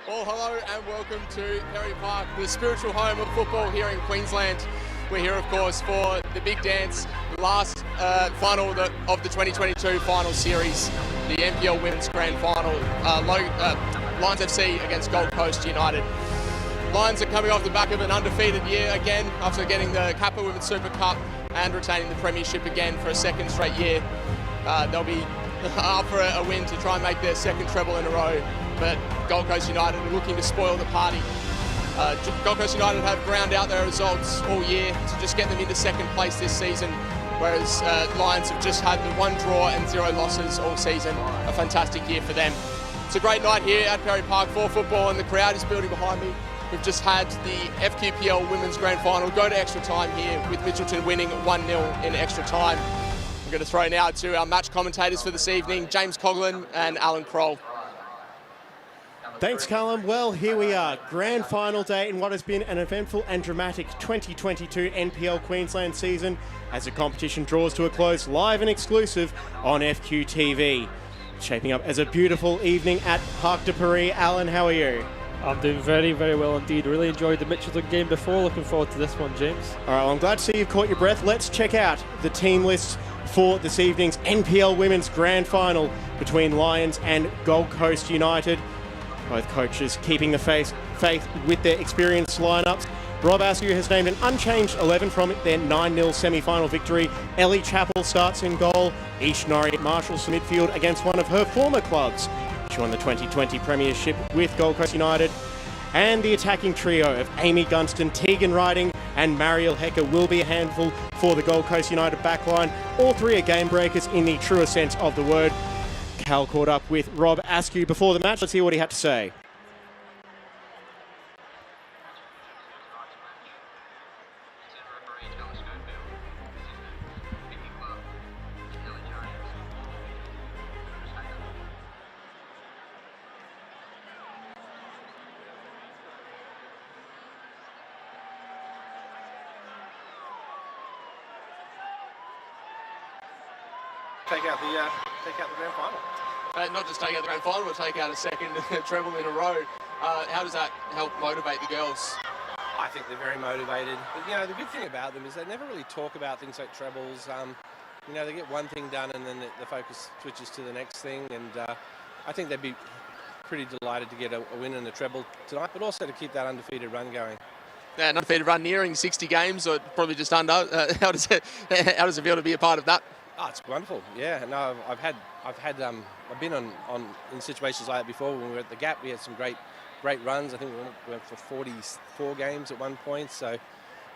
Well, hello and welcome to Perry Park, the spiritual home of football here in Queensland. We're here, of course, for the big dance, the last final of the 2022 final series, the NPL Women's Grand Final, Lions FC against Gold Coast United. Lions are coming off the back of an undefeated year again after getting the Kappa Women's Super Cup and retaining the premiership again for a second straight year. They'll be up for a win to try and make their second treble in a row, but Gold Coast United are looking to spoil the party. Gold Coast United have ground out their results all year to just get them into second place this season, whereas Lions have just had the 1 draw and 0 losses all season. A fantastic year for them. It's a great night here at Perry Park for football, and the crowd is building behind me. We've just had the FQPL Women's Grand Final go to extra time here, with Mitchelton winning 1-0 in extra time. I'm going to throw now to our match commentators for this evening, James Coughlin and Alan Kroll. Thanks, Callum. Well, here we are, grand final day in what has been an eventful and dramatic 2022 NPL Queensland season as the competition draws to a close, live and exclusive on FQTV. Shaping up as a beautiful evening at Parc de Paris. Alan, how are you? I'm doing very, very well indeed. Really enjoyed the Mitchelton game before. Looking forward to this one, James. All right, well, I'm glad to see you've caught your breath. Let's check out the team lists for this evening's NPL Women's Grand Final between Lions and Gold Coast United. Both coaches keeping the faith with their experienced lineups. Rob Askew has named an unchanged 11 from their 9-0 semi-final victory. Ellie Chappell starts in goal. Ish Norrie marshals the midfield against one of her former clubs. She won the 2020 premiership with Gold Coast United. And the attacking trio of Amy Gunston, Tegan Riding and Mariel Hecker will be a handful for the Gold Coast United backline. All three are game breakers in the truest sense of the word. Cal caught up with Rob Askew before the match. Let's hear what he had to say. Take out the grand final. Not just take out the grand final, but take out a second treble in a row. How does that help motivate the girls? I think they're very motivated. But, you know, the good thing about them is they never really talk about things like trebles. You know, they get one thing done and then the focus switches to the next thing. And I think they'd be pretty delighted to get a win and a treble tonight, but also to keep that undefeated run going. Yeah, an undefeated run nearing 60 games, or probably just under. How does it feel to be a part of that? Oh, it's wonderful. Yeah, no, I've been in situations like that before. When we were at the Gap, we had some great runs. I think we went for 44 games at one point. So,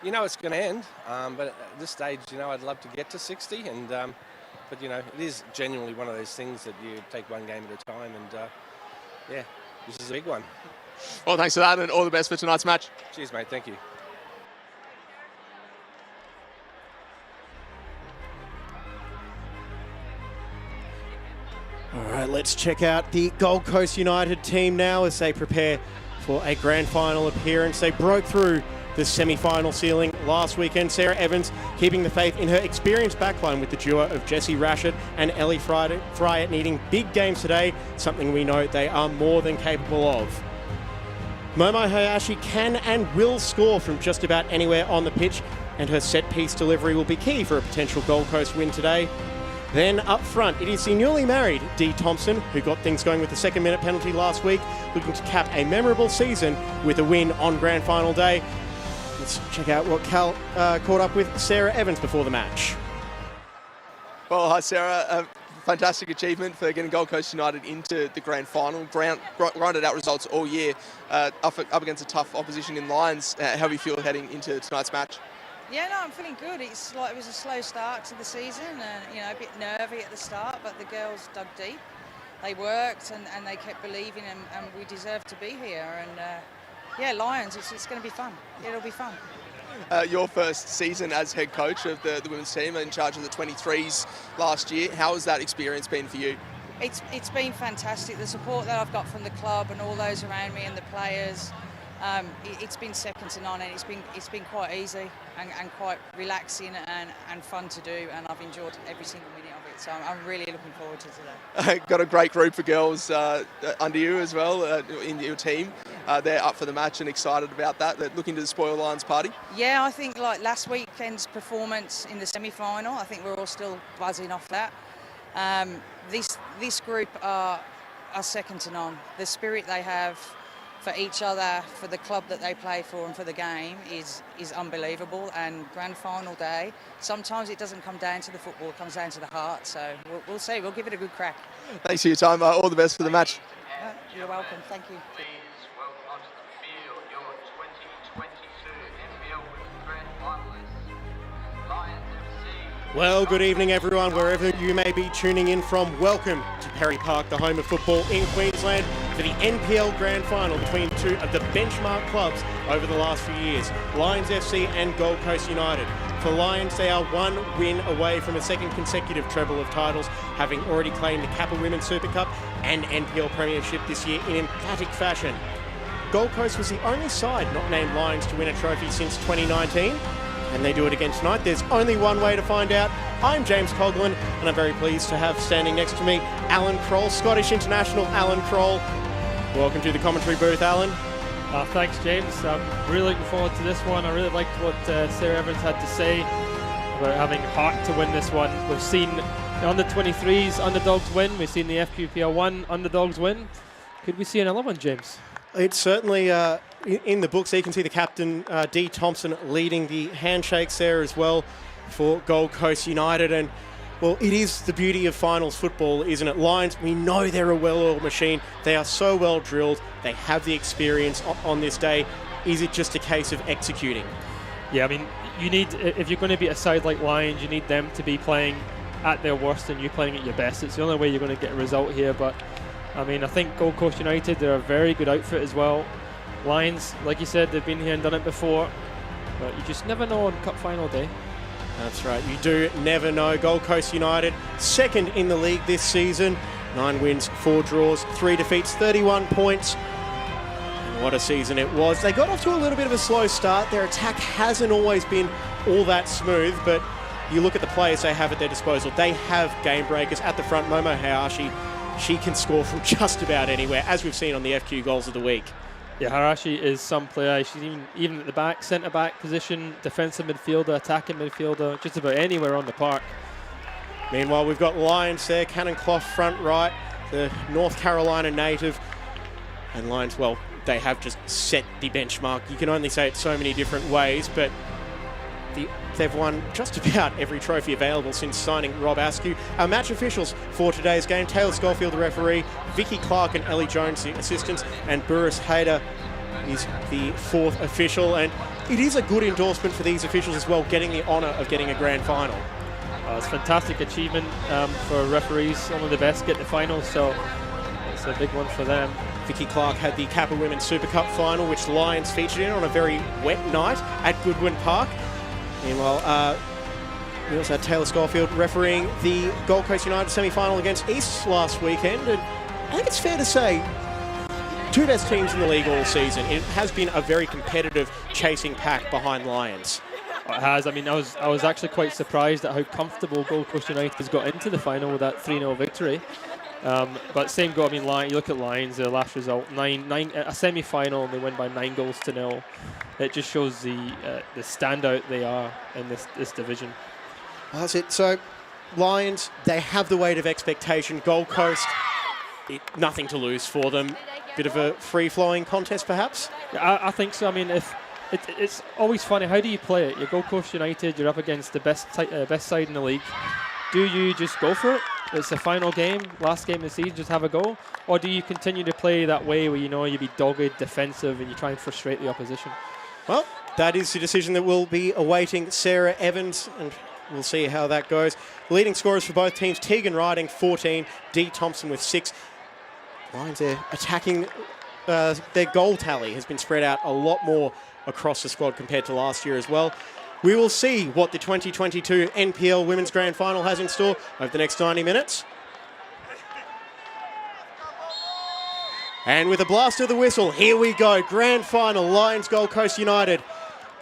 you know, it's going to end. But at this stage, you know, I'd love to get to 60. And but you know, it is genuinely one of those things that you take one game at a time. And yeah, this is a big one. Well, thanks for that, and all the best for tonight's match. Cheers, mate. Thank you. All right, let's check out the Gold Coast United team now as they prepare for a grand final appearance. They broke through the semi-final ceiling last weekend. Sarah Evans keeping the faith in her experienced backline with the duo of Jessie Rashid and Ellie Fryatt needing big games today, something we know they are more than capable of. Momo Hayashi can and will score from just about anywhere on the pitch, and her set-piece delivery will be key for a potential Gold Coast win today. Then up front, it is the newly married Dee Thompson, who got things going with the second-minute penalty last week, looking to cap a memorable season with a win on grand final day. Let's check out what Cal caught up with Sarah Evans before the match. Well, hi Sarah. A fantastic achievement for getting Gold Coast United into the grand final. Grinded out results all year, up against a tough opposition in Lions. How do you feel heading into tonight's match? Yeah, no, I'm feeling good. It was a slow start to the season, and you know, a bit nervy at the start, but the girls dug deep. They worked and they kept believing, and we deserve to be here. And yeah, Lions, it's going to be fun. It'll be fun. Your first season as head coach of the women's team, in charge of the 23s last year. How has that experience been for you? It's been fantastic. The support that I've got from the club and all those around me and the players. It's been second to none, and it's been quite easy and quite relaxing and fun to do, and I've enjoyed every single minute of it. So I'm really looking forward to today. Got a great group of girls under you as well in your team. They're up for the match and excited about that. They're looking to spoil Lions party. Yeah, I think like last weekend's performance in the semi-final, I think we're all still buzzing off that. This group are second to none. The spirit they have for each other, for the club that they play for and for the game is unbelievable. And grand final day, sometimes it doesn't come down to the football, it comes down to the heart. So we'll see, we'll give it a good crack. Thanks for your time. All the best for the match. You're welcome, thank you. Please welcome onto the field your 2022 NPL Women's Grand Finalists, Lions FC. Well, good evening, everyone, wherever you may be tuning in from. Welcome to Perry Park, the home of football in Queensland, for the NPL Grand Final between two of the benchmark clubs over the last few years, Lions FC and Gold Coast United. For Lions, they are one win away from a second consecutive treble of titles, having already claimed the Kappa Women's Super Cup and NPL Premiership this year in emphatic fashion. Gold Coast was the only side not named Lions to win a trophy since 2019. And they do it again tonight. There's only one way to find out. I'm James Coughlin, and I'm very pleased to have standing next to me Alan Kroll, Scottish international Alan Kroll. Welcome to the commentary booth, Alan. Thanks, James. I'm really looking forward to this one. I really liked what Sarah Evans had to say about having heart to win this one. We've seen the under-23s underdogs win. We've seen the FQPL 1 underdogs win. Could we see another one, James? It's certainly in the books. You can see the captain, Dee Thompson, leading the handshakes there as well for Gold Coast United. And, well, it is the beauty of finals football, isn't it? Lions, we know they're a well-oiled machine. They are so well drilled. They have the experience on this day. Is it just a case of executing? Yeah, I mean, you need, if you're going to beat a side like Lions, you need them to be playing at their worst and you playing at your best. It's the only way you're going to get a result here. But I mean, I think Gold Coast United, they're a very good outfit as well. Lions, like you said, they've been here and done it before, but you just never know on Cup final day. That's right, you do never know. Gold Coast United, second in the league this season. 9 wins, 4 draws, 3 defeats, 31 points. And what a season it was. They got off to a little bit of a slow start. Their attack hasn't always been all that smooth, but you look at the players they have at their disposal. They have game breakers at the front. Momo Hayashi, she can score from just about anywhere, as we've seen on the FQ Goals of the Week. Yeah, Harashi is some player. She's even at the back, centre-back position, defensive midfielder, attacking midfielder, just about anywhere on the park. Meanwhile, we've got Lions there, Cannon Clough front right, the North Carolina native. And Lions, well, they have just set the benchmark. You can only say it so many different ways, but they've won just about every trophy available since signing Rob Askew. Our match officials for today's game, Taylor Schofield, the referee, Vicky Clark and Ellie Jones, the assistants, and Burris Hayder is the 4th official. And it is a good endorsement for these officials as well, getting the honour of getting a grand final. It's a fantastic achievement for referees. Some of the best get the final, so it's a big one for them. Vicky Clark had the Kappa Women's Super Cup final, which Lions featured in on a very wet night at Goodwin Park. Meanwhile, we also had Taylor Schofield refereeing the Gold Coast United semi-final against East last weekend. And I think it's fair to say, 2 best teams in the league all season. It has been a very competitive chasing pack behind Lions. It has. I mean, I was actually quite surprised at how comfortable Gold Coast United has got into the final with that 3-0 victory. But same goal. I mean, you look at Lions, their last result, a semi-final, and they win by 9 goals to 0. It just shows the standout they are in this division. Well, that's it. So, Lions, they have the weight of expectation. Gold Coast, nothing to lose for them. Bit of a free-flowing contest, perhaps? Yeah, I think so. I mean, it's always funny. How do you play it? You're Gold Coast United. You're up against the best side in the league. Do you just go for it? It's the final game, last game of the season, just have a go? Or do you continue to play that way where you be dogged, defensive, and you try and frustrate the opposition? Well, that is the decision that will be awaiting Sarah Evans, and we'll see how that goes. Leading scorers for both teams, Tegan Riding, 14, Dee Thompson with 6. Lions there attacking, their goal tally has been spread out a lot more across the squad compared to last year as well. We will see what the 2022 NPL Women's Grand Final has in store over the next 90 minutes. And with a blast of the whistle, here we go. Grand Final, Lions Gold Coast United.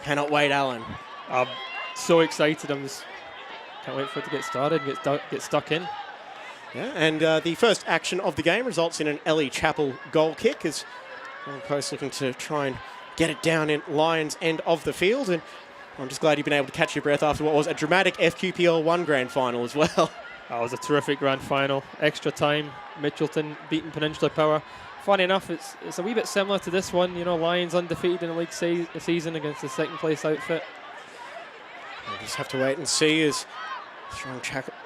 Cannot wait, Alan. I'm so excited. can't wait for it to get started and get stuck in. Yeah, and the first action of the game results in an Ellie Chappell goal kick as Gold Coast looking to try and get it down in Lions' end of the field. And I'm just glad you've been able to catch your breath after what was a dramatic FQPL 1 grand final as well. That was a terrific grand final. Extra time, Mitchelton beating Peninsula Power. Funny enough, it's a wee bit similar to this one. You know, Lions undefeated in the league season against the second place outfit. We'll just have to wait and see as strong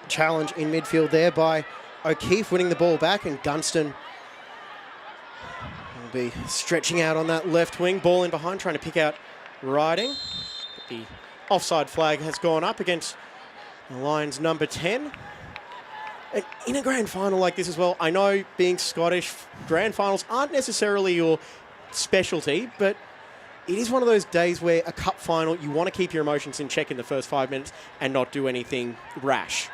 challenge in midfield there by O'Keefe winning the ball back, and Gunston will be stretching out on that left wing. Ball in behind, trying to pick out Riding. But the offside flag has gone up against the Lions number 10. And in a grand final like this as well, I know being Scottish, grand finals aren't necessarily your specialty, but it is one of those days where a cup final, you want to keep your emotions in check in the first 5 minutes and not do anything rash.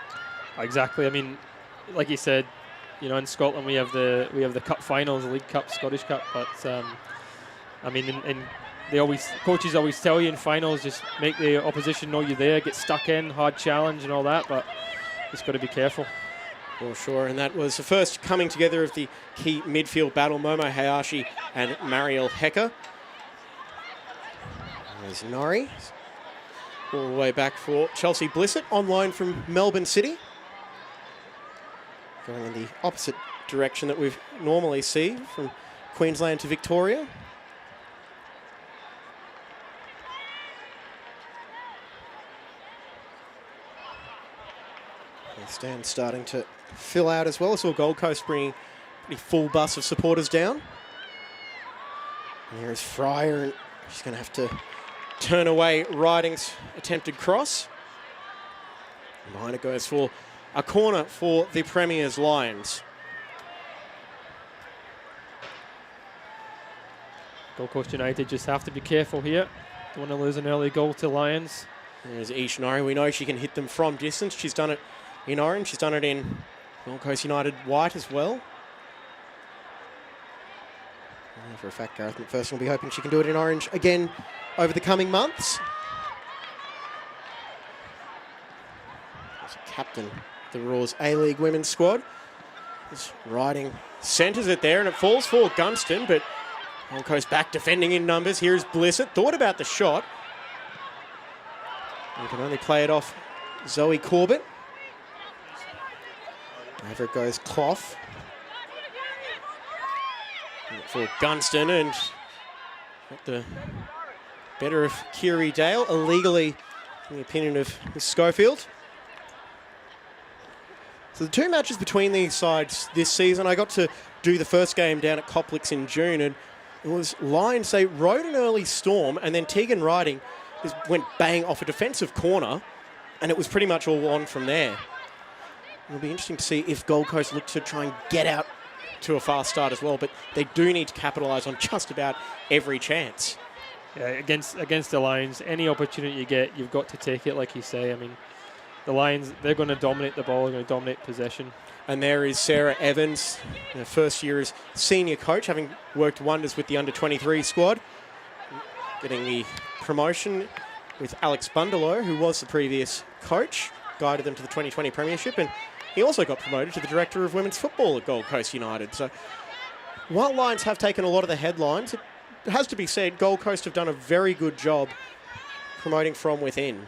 Exactly. I mean, like you said, you know, in Scotland we have the cup finals, the League Cup, Scottish Cup, but I mean, coaches always tell you in finals, just make the opposition know you're there, get stuck in, hard challenge and all that, but just got to be careful. For sure, and that was the first coming together of the key midfield battle, Momo Hayashi and Mariel Hecker. There's Nori, all the way back for Chelsea Blissett, on loan from Melbourne City. Going in the opposite direction that we normally see, from Queensland to Victoria. The stand starting to fill out as well. So Gold Coast bringing a pretty full bus of supporters down. And here's Fryer, and she's going to have to turn away Riding's attempted cross. And behind it goes for a corner for the Premier's Lions. Gold Coast United just have to be careful here. Don't want to lose an early goal to Lions. There's Ish Nori. We know she can hit them from distance. She's done it in orange. She's done it in Gold Coast United white as well. I know for a fact Gareth McPherson will be hoping she can do it in orange again over the coming months. There's a captain of the Raw's A-League women's squad. Just Riding centres it there, and it falls for Gunston, but Gold Coast back defending in numbers. Here's Blissett. Thought about the shot. And can only play it off Zoe Corbett. Over it goes Clough. For Gunston, and got the better of Kiri Dale illegally, in the opinion of Ms. Schofield. So the two matches between these sides this season, I got to do the first game down at Coplix in June, and it was Lions, they rode an early storm, and then Tegan Riding just went bang off a defensive corner, and it was pretty much all on from there. It'll be interesting to see if Gold Coast look to try and get out to a fast start as well, but they do need to capitalise on just about every chance. Yeah, against the Lions, any opportunity you get, you've got to take it, like you say. I mean, the Lions, they're going to dominate the ball, they're going to dominate possession. And there is Sarah Evans, her first year as senior coach, having worked wonders with the under-23 squad, getting the promotion with Alex Bundelow, who was the previous coach, guided them to the 2020 Premiership, and he also got promoted to the Director of Women's Football at Gold Coast United. So while Lions have taken a lot of the headlines, it has to be said Gold Coast have done a very good job promoting from within.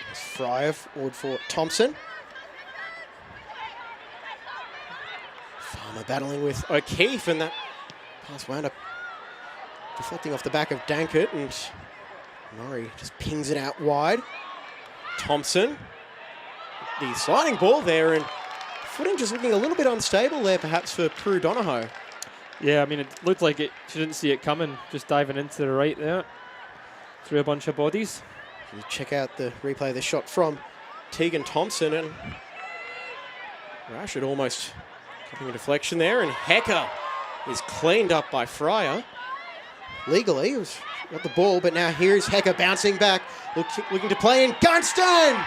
There's Fryer forward for Thompson. Farmer battling with O'Keefe, and that pass wound up deflecting off the back of Dankert, and Murray just pings it out wide. Thompson, the sliding ball there, and footing just looking a little bit unstable there perhaps for Prue Donahoe. Yeah, I mean, it looked like she didn't see it coming, just diving into the right there, through a bunch of bodies. You check out the replay of the shot from Tegan Thompson, and Rashid almost getting a deflection there, and Hecker is cleaned up by Fryer. Legally, he was got the ball, but now here's Hecker bouncing back, looking to play in Gunston!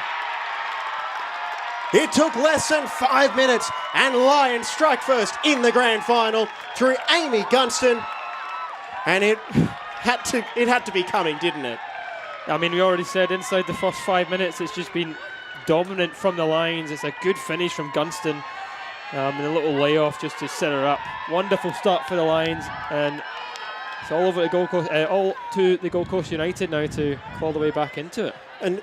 It took less than 5 minutes, and Lions strike first in the grand final through Amy Gunston, and it had to be coming, didn't it? I mean, we already said inside the first 5 minutes, it's just been dominant from the lines. It's a good finish from Gunston. And a little layoff just to set her up. Wonderful start for the Lions, and it's all over to Gold Coast, all to the Gold Coast United now to claw the way back into it. And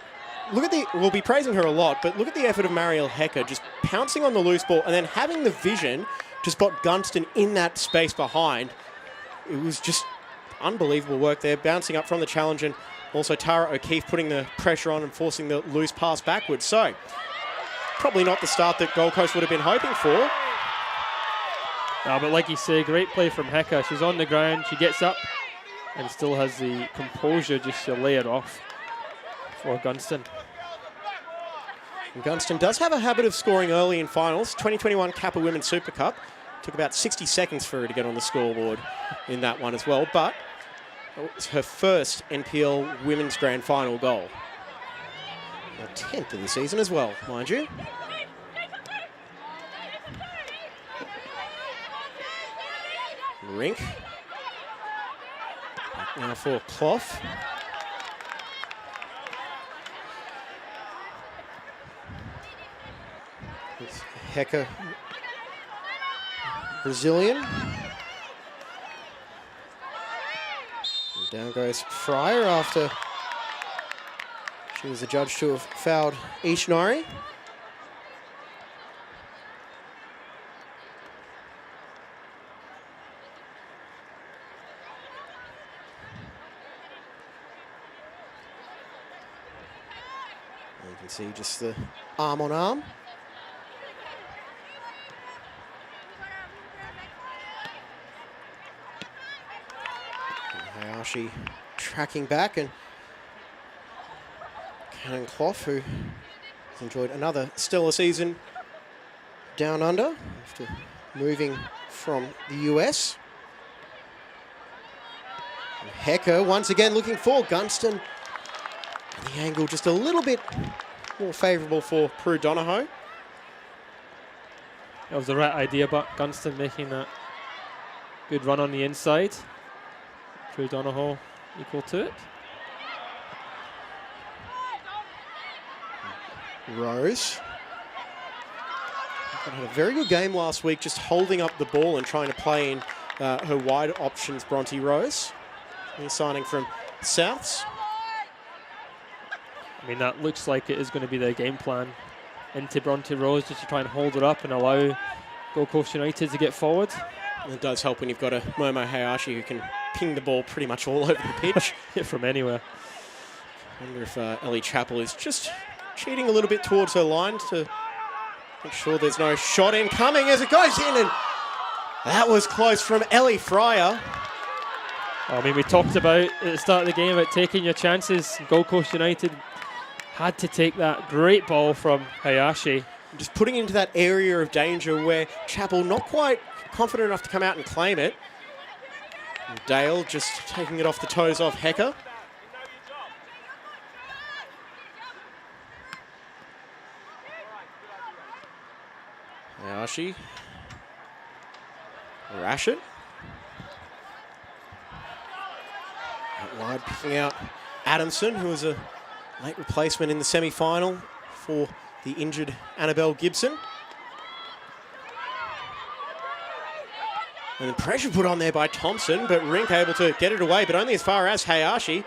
look at we'll be praising her a lot, but look at the effort of Marielle Hecker, just pouncing on the loose ball and then having the vision to spot Gunston in that space behind. It was just unbelievable work there, bouncing up from the challenge, and also Tara O'Keefe putting the pressure on and forcing the loose pass backwards. So, probably not the start that Gold Coast would have been hoping for. No, but like you say, great play from Hecker. She's on the ground, she gets up and still has the composure just to lay it off for Gunston. And Gunston does have a habit of scoring early in finals. 2021 Kappa Women's Super Cup. Took about 60 seconds for her to get on the scoreboard in that one as well, but it's her first NPL Women's Grand Final goal. A 10th of the season as well, mind you. Rink. Back now for Clough. It's Hecker, Brazilian. And down goes Fryer after she was adjudged to have fouled Ishinori. And you can see just the arm on arm. And Hayashi tracking back, and Cannon Clough, who has enjoyed another stellar season down under after moving from the US. And Hecker once again looking for Gunston. And the angle just a little bit more favourable for Prue Donahoe. That was the right idea, but Gunston making that good run on the inside. Prue Donahoe equal to it. Rose had a very good game last week, just holding up the ball and trying to play in her wide options, Bronte Rose. He's signing from Souths. I mean, that looks like it is going to be their game plan into Bronte Rose, just to try and hold it up and allow Gold Coast United to get forward. And it does help when you've got a Momo Hayashi who can ping the ball pretty much all over the pitch. From anywhere. I wonder if Ellie Chappell is just cheating a little bit towards her line to make sure there's no shot incoming as it goes in, and that was close from Ellie Fryer. I mean, we talked about at the start of the game about taking your chances. Gold Coast United had to take that great ball from Hayashi. Just putting into that area of danger where Chappell not quite confident enough to come out and claim it. And Dale just taking it off the toes of Hecker. Hayashi. Rashid. Out wide, picking out Adamson, who was a late replacement in the semi-final for the injured Annabelle Gibson. And the pressure put on there by Thompson, but Rink able to get it away, but only as far as Hayashi.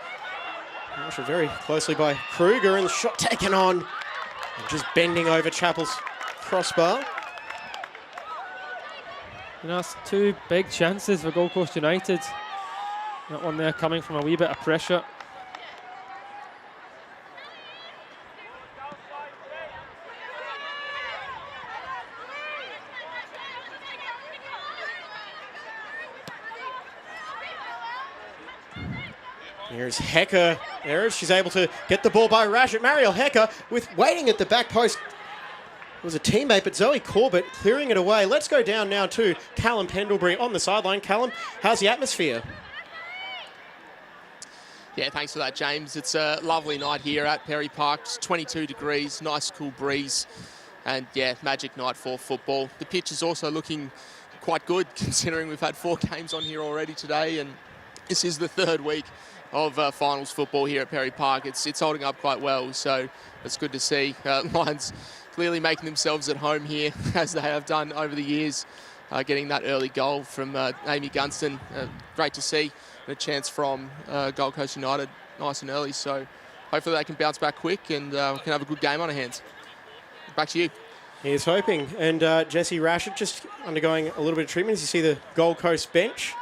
Hayashi very closely by Kruger, and the shot taken on. And just bending over Chappell's crossbar. You know, it's two big chances for Gold Coast United. That one there coming from a wee bit of pressure. Here's Hecker. There, she's able to get the ball by Rashid. Marielle Hecker with waiting at the back post. It was a teammate, but Zoe Corbett clearing it away. Let's go down now to Callum Pendlebury on the sideline. Callum, how's the atmosphere? Yeah, thanks for that, James. It's a lovely night here at Perry Park. It's 22 degrees, nice cool breeze. And yeah, magic night for football. The pitch is also looking quite good considering we've had 4 games on here already today, and this is the 3rd week of finals football here at Perry Park. It's holding up quite well, so it's good to see. Lions clearly making themselves at home here, as they have done over the years, getting that early goal from Amy Gunston. Great to see. A chance from Gold Coast United nice and early, so hopefully they can bounce back quick and can have a good game on our hands. Back to you. Here's hoping. And Jesse Rashid just undergoing a little bit of treatment as you see the Gold Coast bench.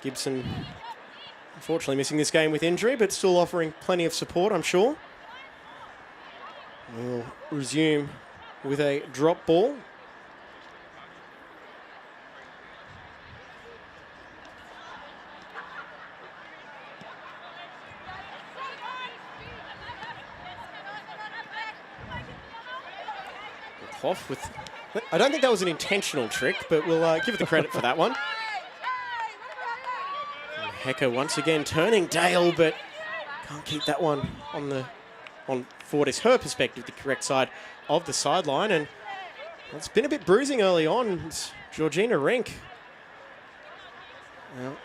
Gibson unfortunately missing this game with injury, but still offering plenty of support, I'm sure. We'll resume with a drop ball. Off with, I don't think that was an intentional trick, but we'll give it the credit for that one. And Hecker once again turning Dale, but can't keep that one on for what is her perspective, the correct side of the sideline. And it's been a bit bruising early on. It's Georgina Rink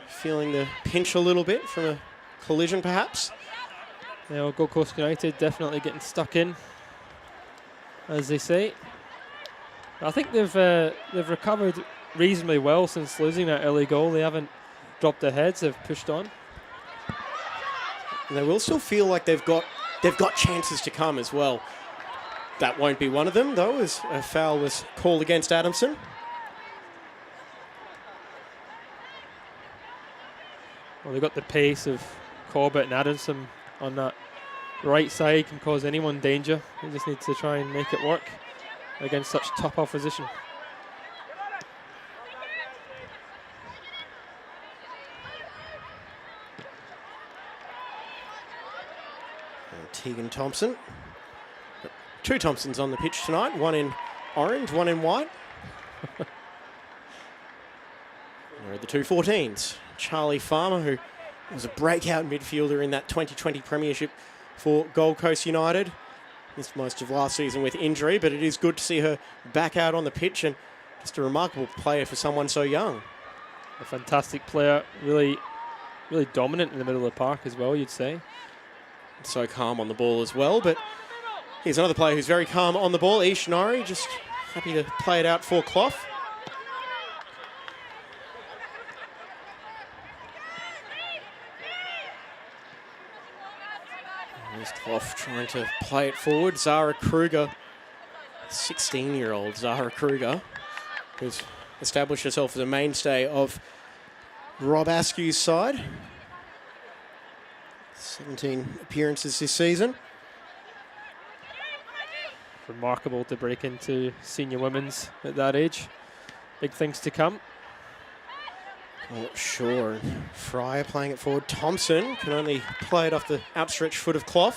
feeling the pinch a little bit from a collision, perhaps. Yeah, well, Gold Coast United definitely getting stuck in, as they say. I think they've recovered reasonably well since losing that early goal. They haven't dropped their heads. They've pushed on. And they will still feel like they've got chances to come as well. That won't be one of them, though, as a foul was called against Adamson. Well, they've got the pace of Corbett and Adamson on that right side, can cause anyone danger. They just need to try and make it work against such top opposition. And Tegan Thompson. Two Thompsons on the pitch tonight, one in orange, one in white. There are the two 14s. Charlie Farmer, who was a breakout midfielder in that 2020 premiership for Gold Coast United. Missed most of last season with injury, but it is good to see her back out on the pitch, and just a remarkable player for someone so young. A fantastic player, really dominant in the middle of the park as well, you'd say. So calm on the ball as well, but here's another player who's very calm on the ball, Ish Nori, just happy to play it out for Clough. Here's Clough trying to play it forward. Zara Kruger, 16-year-old Zara Kruger, who's established herself as a mainstay of Rob Askew's side. 17 appearances this season. Remarkable to break into senior women's at that age. Big things to come. Oh, sure. Fryer playing it forward. Thompson can only play it off the outstretched foot of Clough.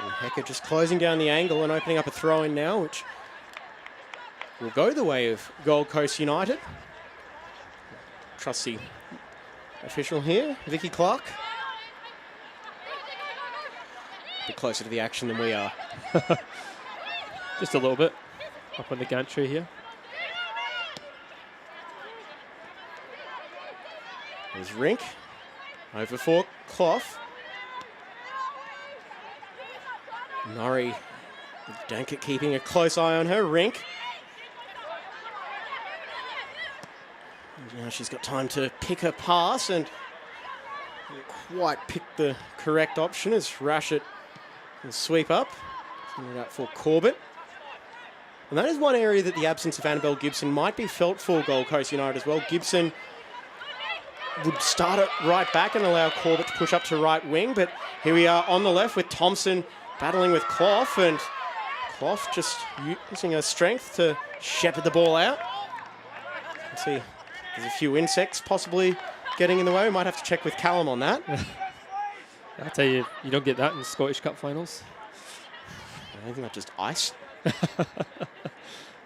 And Hecker just closing down the angle and opening up a throw-in now, which will go the way of Gold Coast United. Trusty official here, Vicky Clark. Bit closer to the action than we are. Just a little bit up on the gantry here. There's Rink over for Clough. Norrie with Dankert keeping a close eye on her. Rink. And now she's got time to pick her pass and didn't quite pick the correct option as Rashid will sweep up. Send it out for Corbett. And that is one area that the absence of Annabelle Gibson might be felt for Gold Coast United as well. Gibson would start it right back and allow Corbett to push up to right wing, but here we are on the left with Thompson battling with Clough, and Clough just using her strength to shepherd the ball out. Let's see, there's a few insects possibly getting in the way. We might have to check with Callum on that. I tell you, you don't get that in Scottish Cup finals. Isn't that just ice?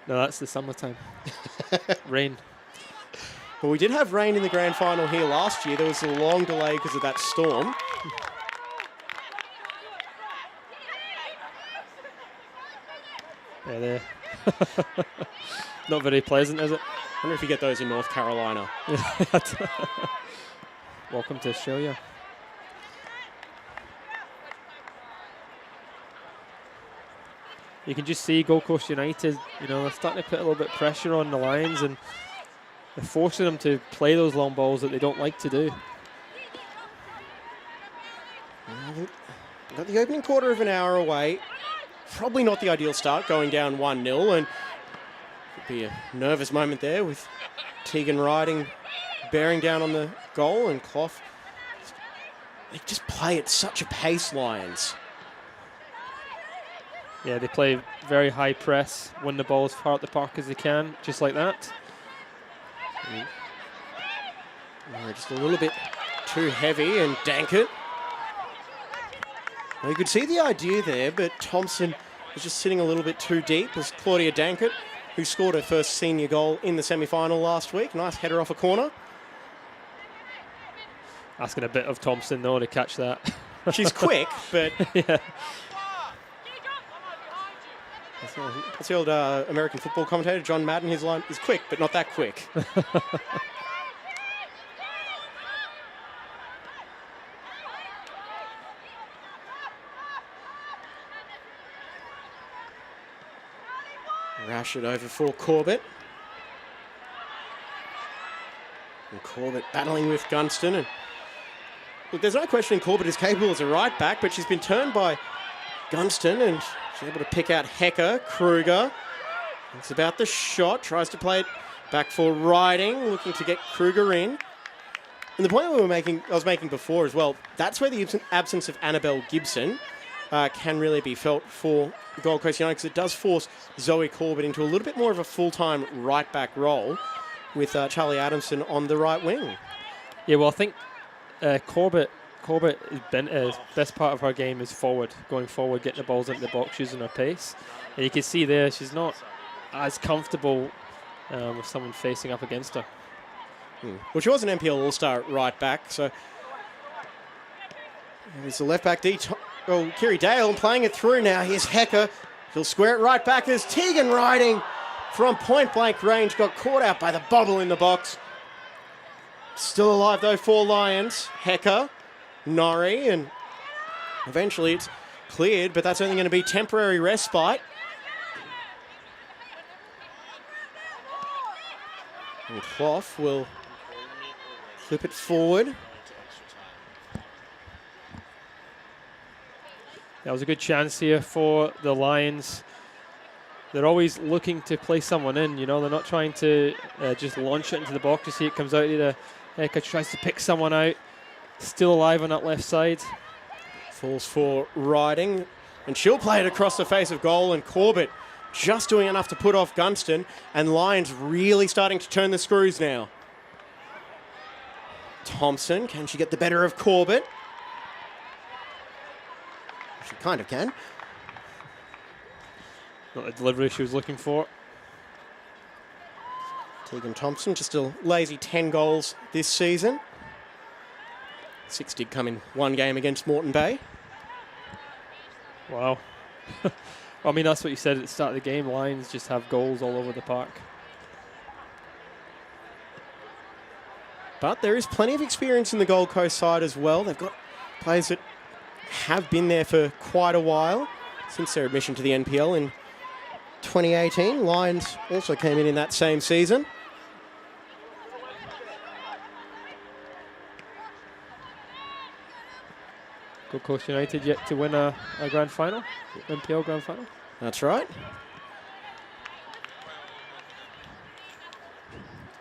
No, that's the summertime. Rain. Well, we did have rain in the grand final here last year. There was a long delay because of that storm. Yeah, they're not very pleasant, is it? I wonder if you get those in North Carolina. Welcome to Australia. You can just see Gold Coast United, you know, they're starting to put a little bit of pressure on the Lions, and they're forcing them to play those long balls that they don't like to do. Got the opening quarter of an hour away. Probably not the ideal start, going down 1-0, and could be a nervous moment there with Tegan Riding bearing down on the goal, and Clough. They just play at such a pace, Lions. Yeah, they play very high press, win the ball as far up the park as they can, just like that. Just a little bit too heavy, and Dankert. Well, you could see the idea there, but Thompson was just sitting a little bit too deep. As Claudia Dankert, who scored her first senior goal in the semi-final last week. Nice header off a corner. Asking a bit of Thompson, though, to catch that. She's quick, but... Yeah. That's the old American football commentator, John Madden. His line is quick, but not that quick. Rashid over for Corbett. And Corbett battling with Gunston. And look, there's no question Corbett is capable as a right back, but she's been turned by Gunston, and she's able to pick out Hecker, Kruger. It's about the shot, tries to play it back for Riding, looking to get Kruger in. And the point I was making before as well, that's where the absence of Annabelle Gibson can really be felt for Gold Coast United, because it does force Zoe Corbett into a little bit more of a full-time right-back role with Charlie Adamson on the right wing. Yeah, well, I think Corbett has been best part of her game is going forward, getting the balls into the box, using her pace. And you can see there she's not as comfortable with someone facing up against her. Well, she was an NPL All-Star right back, so it's the left back Kiri Dale playing it through now. Here's Hecker. He'll square it right back as Tegan Riding from point-blank range got caught out by the bobble in the box. Still alive though for Lions. Hecker, Norrie, and eventually it's cleared, but that's only going to be temporary respite. And Clough will flip it forward. That was a good chance here for the Lions. They're always looking to play someone in, you know. They're not trying to just launch it into the box. You see it comes out here. Hecker tries to pick someone out. Still alive on that left side. Falls for Riding. And she'll play it across the face of goal. And Corbett just doing enough to put off Gunston. And Lions really starting to turn the screws now. Thompson, can she get the better of Corbett? She kind of can. Not the delivery she was looking for. Tegan Thompson, just a lazy 10 goals this season. 6 did come in one game against Moreton Bay. Wow. I mean, that's what you said at the start of the game. Lions just have goals all over the park. But there is plenty of experience in the Gold Coast side as well. They've got players that have been there for quite a while since their admission to the NPL in 2018. Lions also came in that same season. Gold Coast United yet to win a grand final, NPL grand final. That's right.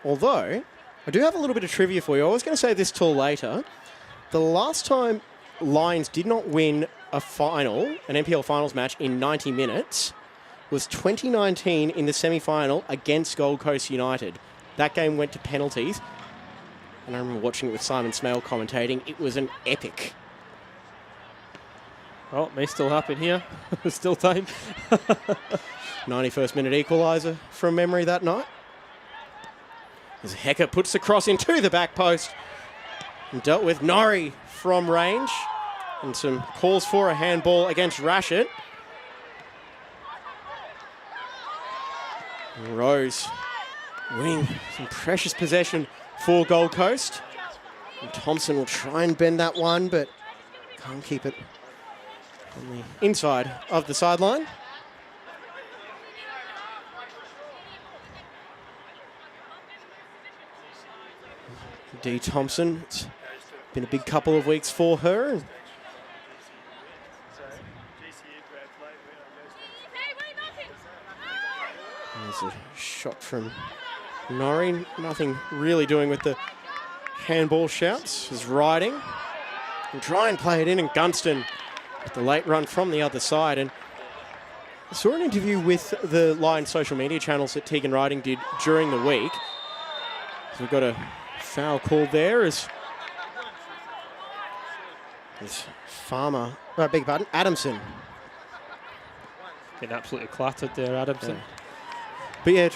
Although, I do have a little bit of trivia for you. I was going to say this till later. The last time Lions did not win a final, an NPL finals match in 90 minutes, was 2019 in the semi-final against Gold Coast United. That game went to penalties. And I remember watching it with Simon Smale commentating. It was an epic. Well, it may still happen here. There's still time. 91st minute equaliser from memory that night. As Hecker puts the cross into the back post. And dealt with Norrie from range. And some calls for a handball against Rashid. Rose winning some precious possession for Gold Coast. And Thompson will try and bend that one, but can't keep it on the inside of the sideline. Dee Thompson, it's been a big couple of weeks for her. There's a shot from Norrie. Nothing really doing with the handball shouts. Is riding. Will try and play it in, and Gunston with the late run from the other side. And I saw an interview with the Lions social media channels that Tegan Riding did during the week. So we've got a foul called there as Farmer, I beg your pardon, Adamson. Getting absolutely clattered there, Adamson. Yeah. But yeah,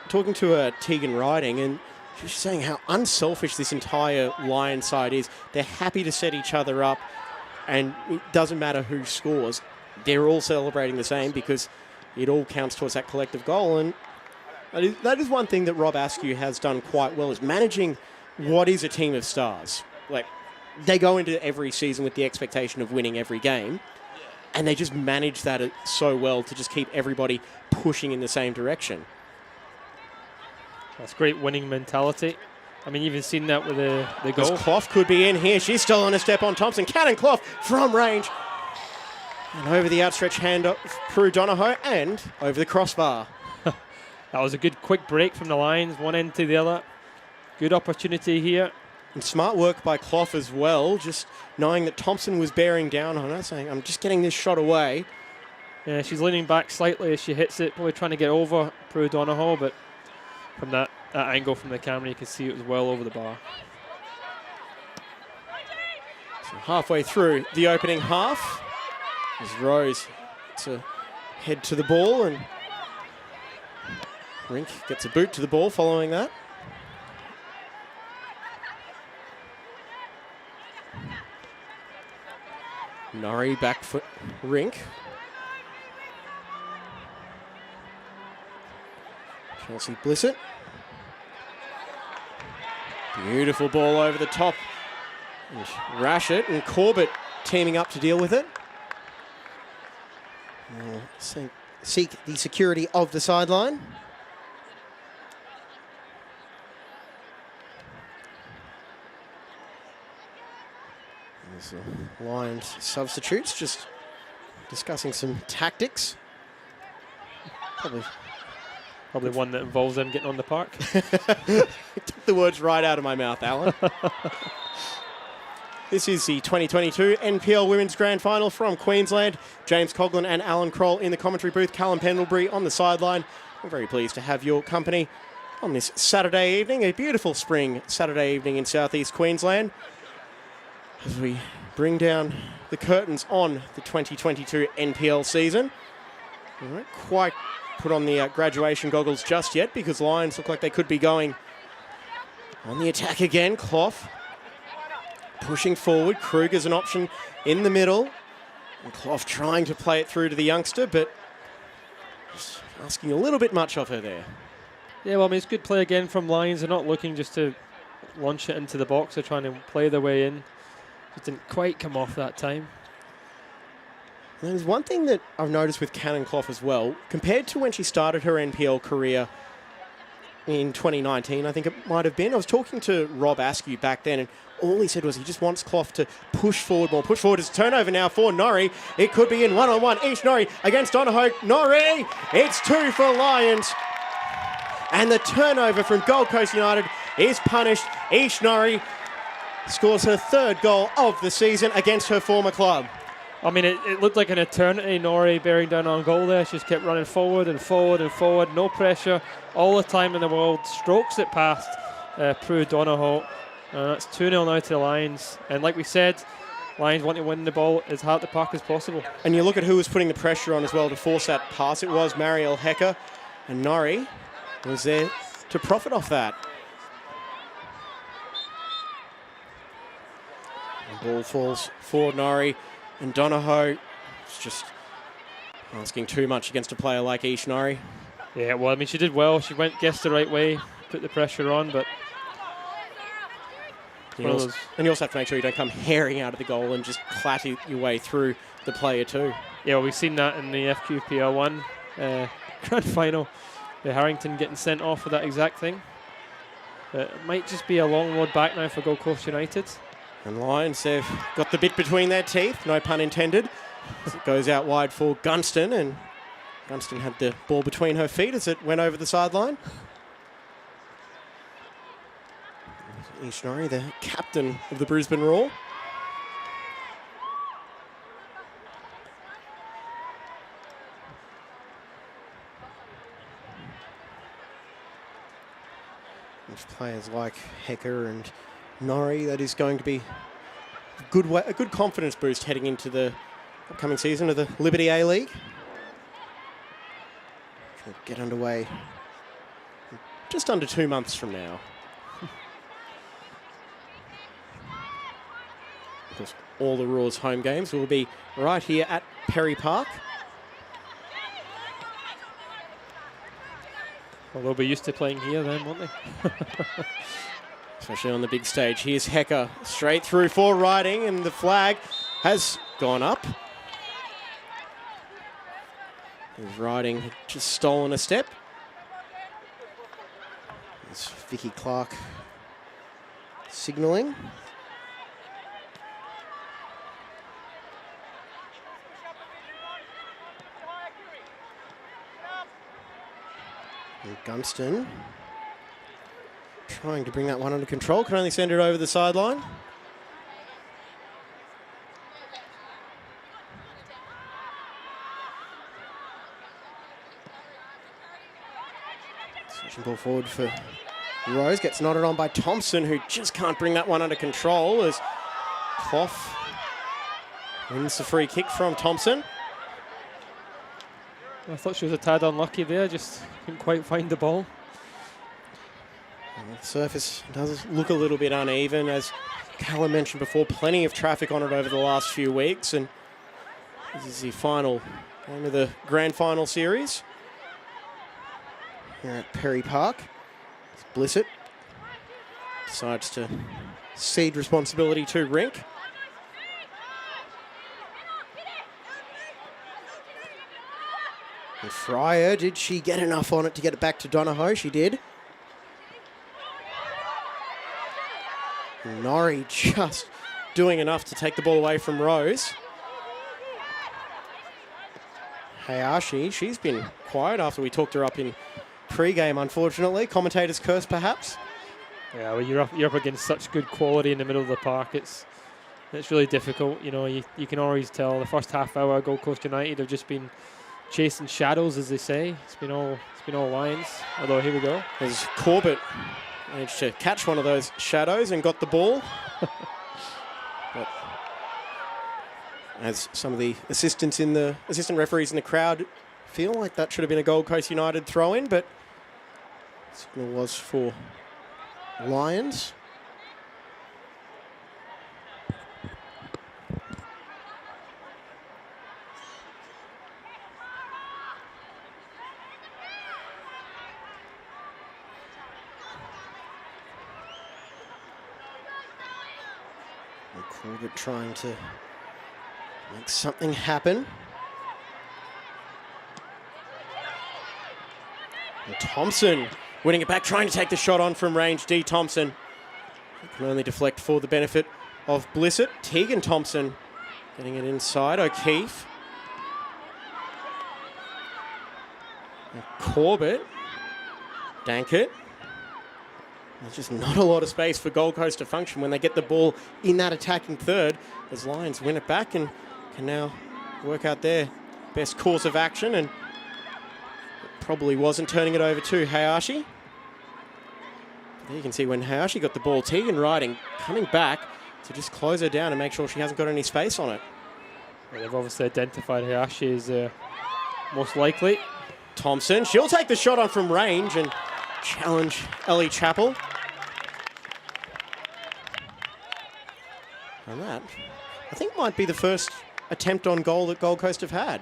talking to Tegan Riding, and she's saying how unselfish this entire Lions side is. They're happy to set each other up, and it doesn't matter who scores. They're all celebrating the same because it all counts towards that collective goal. And that is one thing that Rob Askew has done quite well, is managing what is a team of stars. Like, they go into every season with the expectation of winning every game, and they just manage that so well to just keep everybody pushing in the same direction. That's great winning mentality. I mean, you've even seen that with the goal. Clough could be in here. She's still on a step on Thompson. Cannon Clough from range. And over the outstretched hand of Prue Donohoe and over the crossbar. That was a good quick break from the Lions, one end to the other. Good opportunity here. And smart work by Clough as well, just knowing that Thompson was bearing down on her, saying, I'm just getting this shot away. Yeah, she's leaning back slightly as she hits it, probably trying to get over Prue Donohoe, but from that angle from the camera, you can see it was well over the bar. So halfway through the opening half, as Rose to head to the ball, and Rink gets a boot to the ball following that. Norrie back foot Rink. Chelsea Blissett. Beautiful ball over the top. And Rashid and Corbett teaming up to deal with it. Seek the security of the sideline. There's the Lions substitutes just discussing some tactics. Probably one that involves them getting on the park. Took the words right out of my mouth, Alan. This is the 2022 NPL Women's Grand Final from Queensland. James Coughlin and Alan Kroll in the commentary booth. Callum Pendlebury on the sideline. We're very pleased to have your company on this Saturday evening, a beautiful spring Saturday evening in southeast Queensland, as we bring down the curtains on the 2022 NPL season. We won't quite put on the graduation goggles just yet because Lions look like they could be going on the attack again. Clough pushing forward. Kruger's an option in the middle. And Clough trying to play it through to the youngster, but just asking a little bit much of her there. Yeah, well, I mean, it's good play again from Lions. They're not looking just to launch it into the box. They're trying to play their way in. It didn't quite come off that time. There's one thing that I've noticed with Cannon Clough as well, compared to when she started her NPL career in 2019, I think it might have been. I was talking to Rob Askew back then, and all he said was he just wants Clough to push forward more. Push forward. It's a turnover now for Norrie. It could be in one-on-one. Each Norrie against Donohoe. Norrie! It's 2 for Lions. And the turnover from Gold Coast United is punished. Each Norrie scores her 3rd goal of the season against her former club. I mean, it looked like an eternity, Norrie bearing down on goal there. She just kept running forward and forward and forward. No pressure. All the time in the world. Strokes it past Prue Donohoe. That's 2-0 now to the Lions. And like we said, Lions want to win the ball as hard at the park as possible. And you look at who was putting the pressure on as well to force that pass. It was Marielle Hecker. And Norrie was there to profit off that. The ball falls for Norrie. And Donohoe is just asking too much against a player like Ish Norrie. Yeah, well, I mean, she did well. She guessed the right way, put the pressure on, but And you also have to make sure you don't come herring out of the goal and just clatter your way through the player too. yeah, well, we've seen that in the FQPL 1 grand final. Harrington getting sent off for that exact thing. But it might just be a long road back now for Gold Coast United. And Lions, they've got the bit between their teeth, no pun intended. As it goes out wide for Gunston, and Gunston had the ball between her feet as it went over the sideline. Ishinori, the captain of the Brisbane Roar. With players like Hecker and Norrie, that is going to be a good confidence boost heading into the upcoming season of the Liberty A-League. Should get underway just under 2 months from now. Of course, all the Roar's home games will be right here at Perry Park. Well, they'll be used to playing here then, won't they? Especially on the big stage. Here's Hecker straight through for Riding, and the flag has gone up. There's Riding just stolen a step. There's Vicky Clark signalling. And Gunston trying to bring that one under control, can only send it over the sideline. Switching ball forward for Rose, gets nodded on by Thompson, who just can't bring that one under control as Clough wins the free kick from Thompson. I thought she was a tad unlucky there, just couldn't quite find the ball. The surface does look a little bit uneven, as Callum mentioned before, plenty of traffic on it over the last few weeks, and this is the final game of the grand final series here at Perry Park. Blissett decides to cede responsibility to Rink. And Fryer, did she get enough on it to get it back to Donahoe? She did. Norrie just doing enough to take the ball away from Rose. Hayashi, she's been quiet after we talked her up in pre-game, unfortunately. Commentator's curse, perhaps. Yeah, well, you're up against such good quality in the middle of the park. It's really difficult. You know, you can always tell the first half hour Gold Coast United have just been chasing shadows, as they say. It's been all Lions. Although here we go. As Corbett managed to catch one of those shadows and got the ball. But as some of the assistant referees in the crowd feel like that should have been a Gold Coast United throw-in, but signal was for Lions. And Corbett trying to make something happen. And Thompson winning it back, trying to take the shot on from range. D. Thompson can only deflect for the benefit of Blissett. Tegan Thompson getting it inside. O'Keefe. And Corbett. Dankert. There's just not a lot of space for Gold Coast to function when they get the ball in that attacking third, as Lions win it back and can now work out their best course of action, and probably wasn't turning it over to Hayashi. There you can see when Hayashi got the ball, Tegan Riding coming back to just close her down and make sure she hasn't got any space on it. Well, they've obviously identified Hayashi as most likely. Thompson, she'll take the shot on from range and challenge Ellie Chappell. And that, I think, might be the first attempt on goal that Gold Coast have had.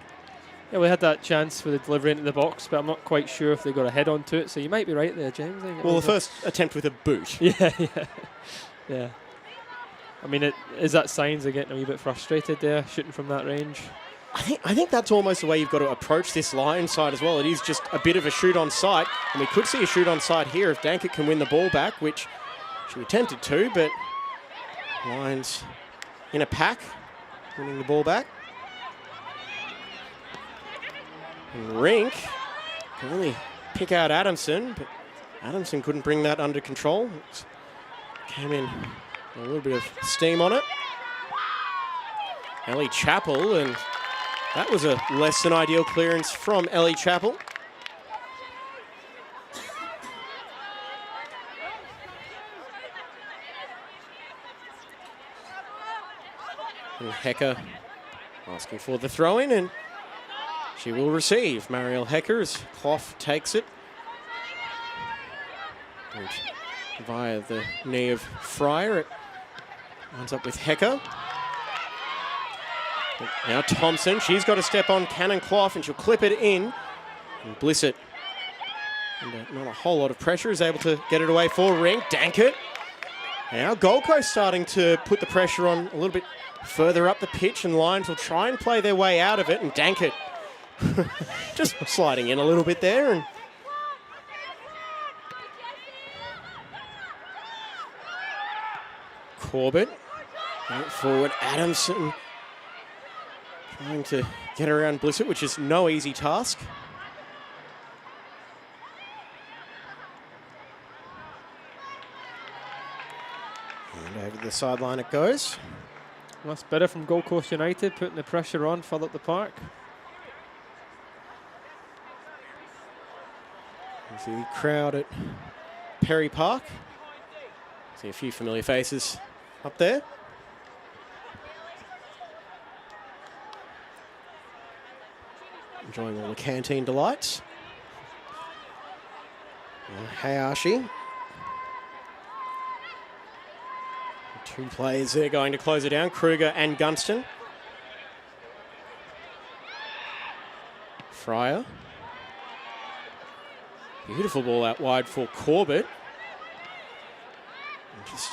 Yeah, we had that chance for the delivery into the box, but I'm not quite sure if they got a head onto it. So you might be right there, James. Well, the first attempt with a boot. Yeah. I mean, is that signs of getting a wee bit frustrated there, shooting from that range? I think that's almost the way you've got to approach this Lions side as well. It is just a bit of a shoot on sight, and we could see a shoot on sight here if Dankert can win the ball back, which she attempted to, but Lions in a pack, winning the ball back. And Rink can only pick out Adamson, but Adamson couldn't bring that under control. Came in a little bit of steam on it. Ellie Chappell, and that was a less than ideal clearance from Ellie Chappell. And Hecker asking for the throw-in, and she will receive. Marielle Hecker as Clough takes it. And via the knee of Fryer, it winds up with Hecker. But now Thompson, she's got to step on Cannon Clough, and she'll clip it in. And Blissett, under not a whole lot of pressure, is able to get it away for Rink. Dankert. Now Gold Coast starting to put the pressure on a little bit further up the pitch, and Lions will try and play their way out of it, and Dankert just sliding in a little bit there. And Corbett forward. Adamson trying to get around Blissett, which is no easy task. And over the sideline it goes. Well, that's better from Gold Coast United, putting the pressure on further up the park. See the crowd at Perry Park. See a few familiar faces up there. Enjoying all the canteen delights. Hayashi. Two players there going to close it down, Kruger and Gunston. Fryer. Beautiful ball out wide for Corbett. And just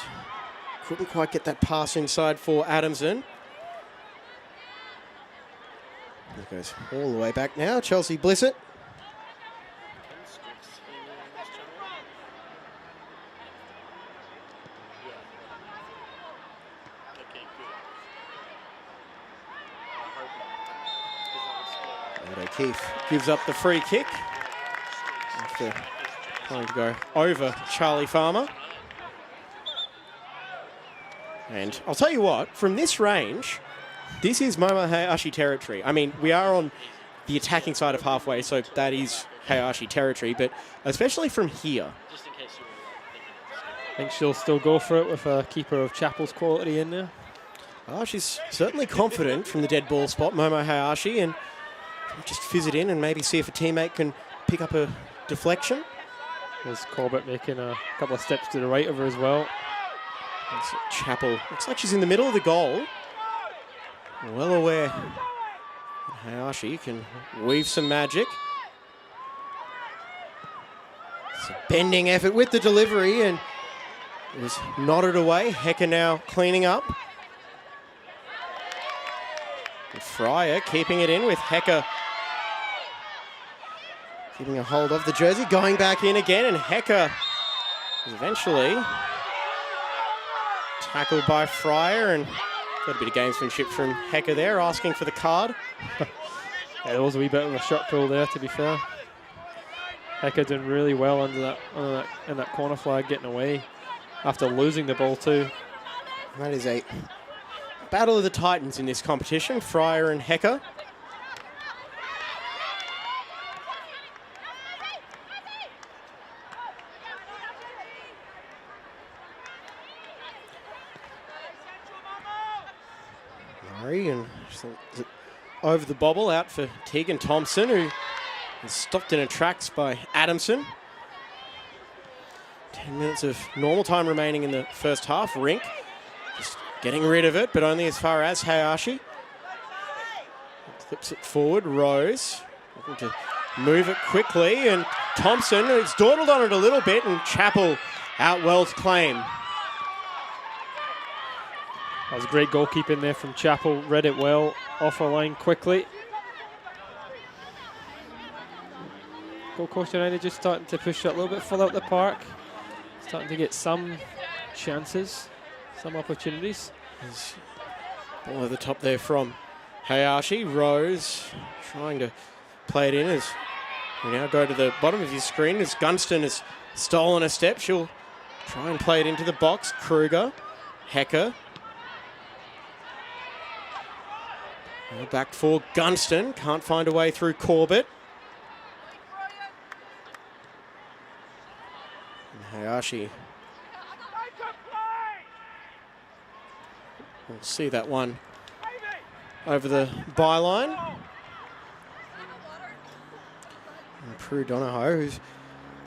couldn't quite get that pass inside for Adamson. It goes all the way back now, Chelsea Blissett. And O'Keefe gives up the free kick after trying to go over Charlie Farmer. And I'll tell you what, from this range, this is Momo Hayashi territory. I mean, we are on the attacking side of halfway, so that is Hayashi territory, but especially from here. I think she'll still go for it with a keeper of Chappell's quality in there. Oh, she's certainly confident from the dead ball spot, Momo Hayashi, and just fizz it in and maybe see if a teammate can pick up a deflection. There's Corbett making a couple of steps to the right of her as well. That's Chappell. Looks like she's in the middle of the goal. Well aware Hayashi can weave some magic. It's a bending effort with the delivery, and it was nodded away. Hecker now cleaning up. And Fryer keeping it in with Hecker keeping a hold of the jersey, going back in again, and Hecker is eventually tackled by Fryer, and got a bit of gamesmanship from Hecker there, asking for the card. Yeah, there was a wee bit of a shot pull there, to be fair. Hecker doing really well in that corner flag, getting away after losing the ball too. That is a battle of the titans in this competition, Fryer and Hecker. And over the bobble out for Tegan Thompson, who is stopped in her tracks by Adamson. 10 minutes of normal time remaining in the first half. Rink just getting rid of it, but only as far as Hayashi. Flips it forward. Rose looking to move it quickly. And Thompson, it's dawdled on it a little bit. And Chappell out Wells' claim. That was a great goalkeeping there from Chappell. Read it well. Off our line quickly. Gold Coast United just starting to push it a little bit further up the park. Starting to get some chances, some opportunities. Ball at the top there from Hayashi. Rose trying to play it in as we now go to the bottom of your screen as Gunston has stolen a step. She'll try and play it into the box. Kruger, Hecker. Now back for Gunston. Can't find a way through Corbett. Hayashi. We'll see that one over the byline. Prue Donahoe, who's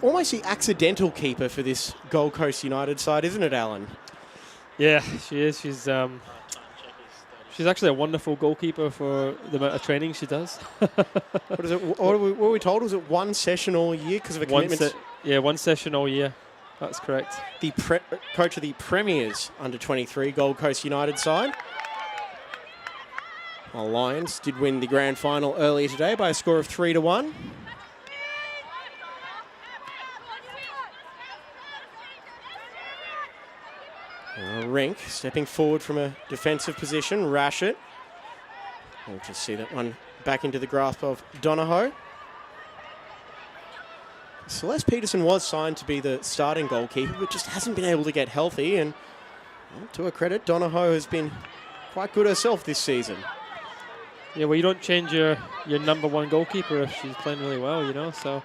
almost the accidental keeper for this Gold Coast United side, isn't it, Alan? Yeah, she is. She's actually a wonderful goalkeeper for the amount of training she does. What is it? What were we told? Was it one session all year because of a commitment? One session all year. That's correct. The coach of the Premiers under-23 Gold Coast United side. Our Lions did win the grand final earlier today by a score of 3-1. Rink stepping forward from a defensive position. Rashett. We'll just see that one back into the grasp of Donahoe. Celeste Peterson was signed to be the starting goalkeeper, but just hasn't been able to get healthy. And well, to her credit, Donahoe has been quite good herself this season. Yeah, well, you don't change your number one goalkeeper if she's playing really well, you know. So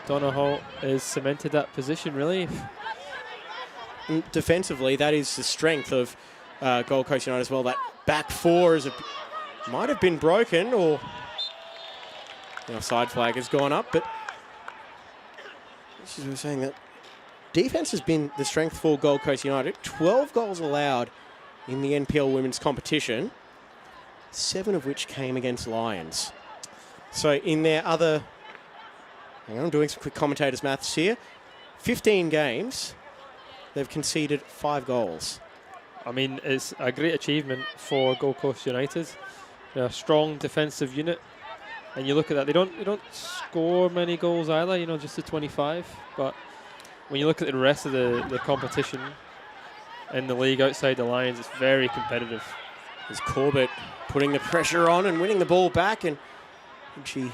Donahoe has cemented that position, really. And defensively, that is the strength of Gold Coast United as well. That back four might have been broken, or side flag has gone up, but we were saying that defense has been the strength for Gold Coast United. 12 goals allowed in the NPL women's competition, 7 of which came against Lions. So in their other, hang on, I'm doing some quick commentators maths here, 15 games, they've conceded 5 goals. I mean, it's a great achievement for Gold Coast United. They're a strong defensive unit. And you look at that, they don't score many goals either, just the 25. But when you look at the rest of the competition in the league outside the Lions, it's very competitive. There's Corbett putting the pressure on and winning the ball back, and she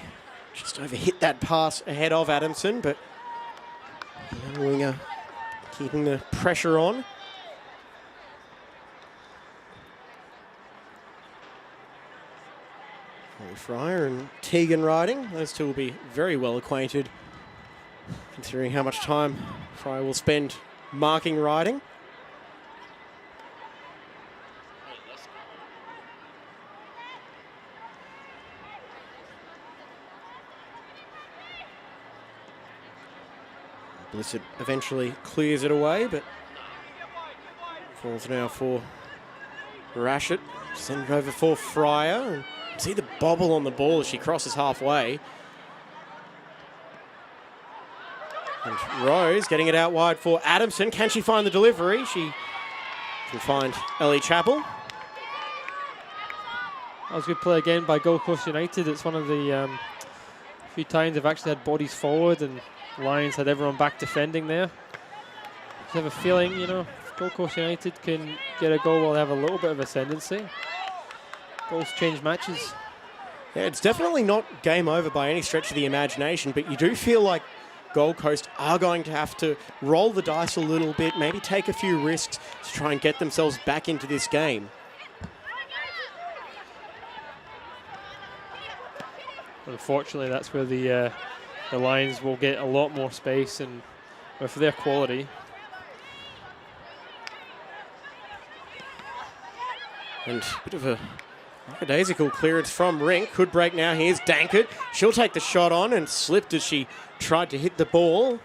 just overhit that pass ahead of Adamson, but the young winger keeping the pressure on. Fryer and Tegan riding. Those two will be very well acquainted, considering how much time Fryer will spend marking riding. Blissett eventually clears it away, but falls now for Rashett. Send it over for Fryer. And see the bobble on the ball as she crosses halfway. And Rose getting it out wide for Adamson. Can she find the delivery? She can find Ellie Chappell. That was a good play again by Gold Coast United. It's one of the few times they've actually had bodies forward and Lions had everyone back defending there. I have a feeling, if Gold Coast United can get a goal, we'll have a little bit of ascendancy. Goals change matches. Yeah, it's definitely not game over by any stretch of the imagination, but you do feel like Gold Coast are going to have to roll the dice a little bit, maybe take a few risks to try and get themselves back into this game. Unfortunately, that's where the Lions will get a lot more space, and for their quality. And a bit of a lackadaisical clearance from Rink. Could break now. Here's Dankert. She'll take the shot on and slipped as she tried to hit the ball.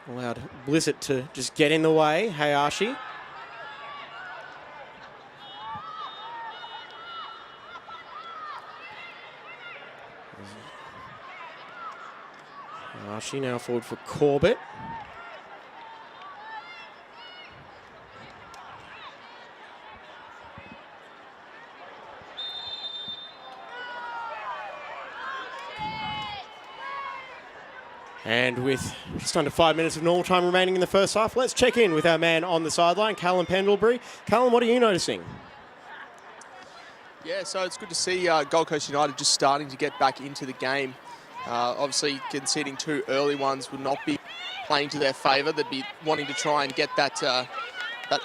Allowed Blissett to just get in the way. Hayashi. Hayashi now forward for Corbett. And with just under 5 minutes of normal time remaining in the first half, let's check in with our man on the sideline, Callum Pendlebury. Callum, what are you noticing? Yeah, so it's good to see Gold Coast United just starting to get back into the game. Obviously, conceding 2 early ones would not be playing to their favour. They'd be wanting to try and get that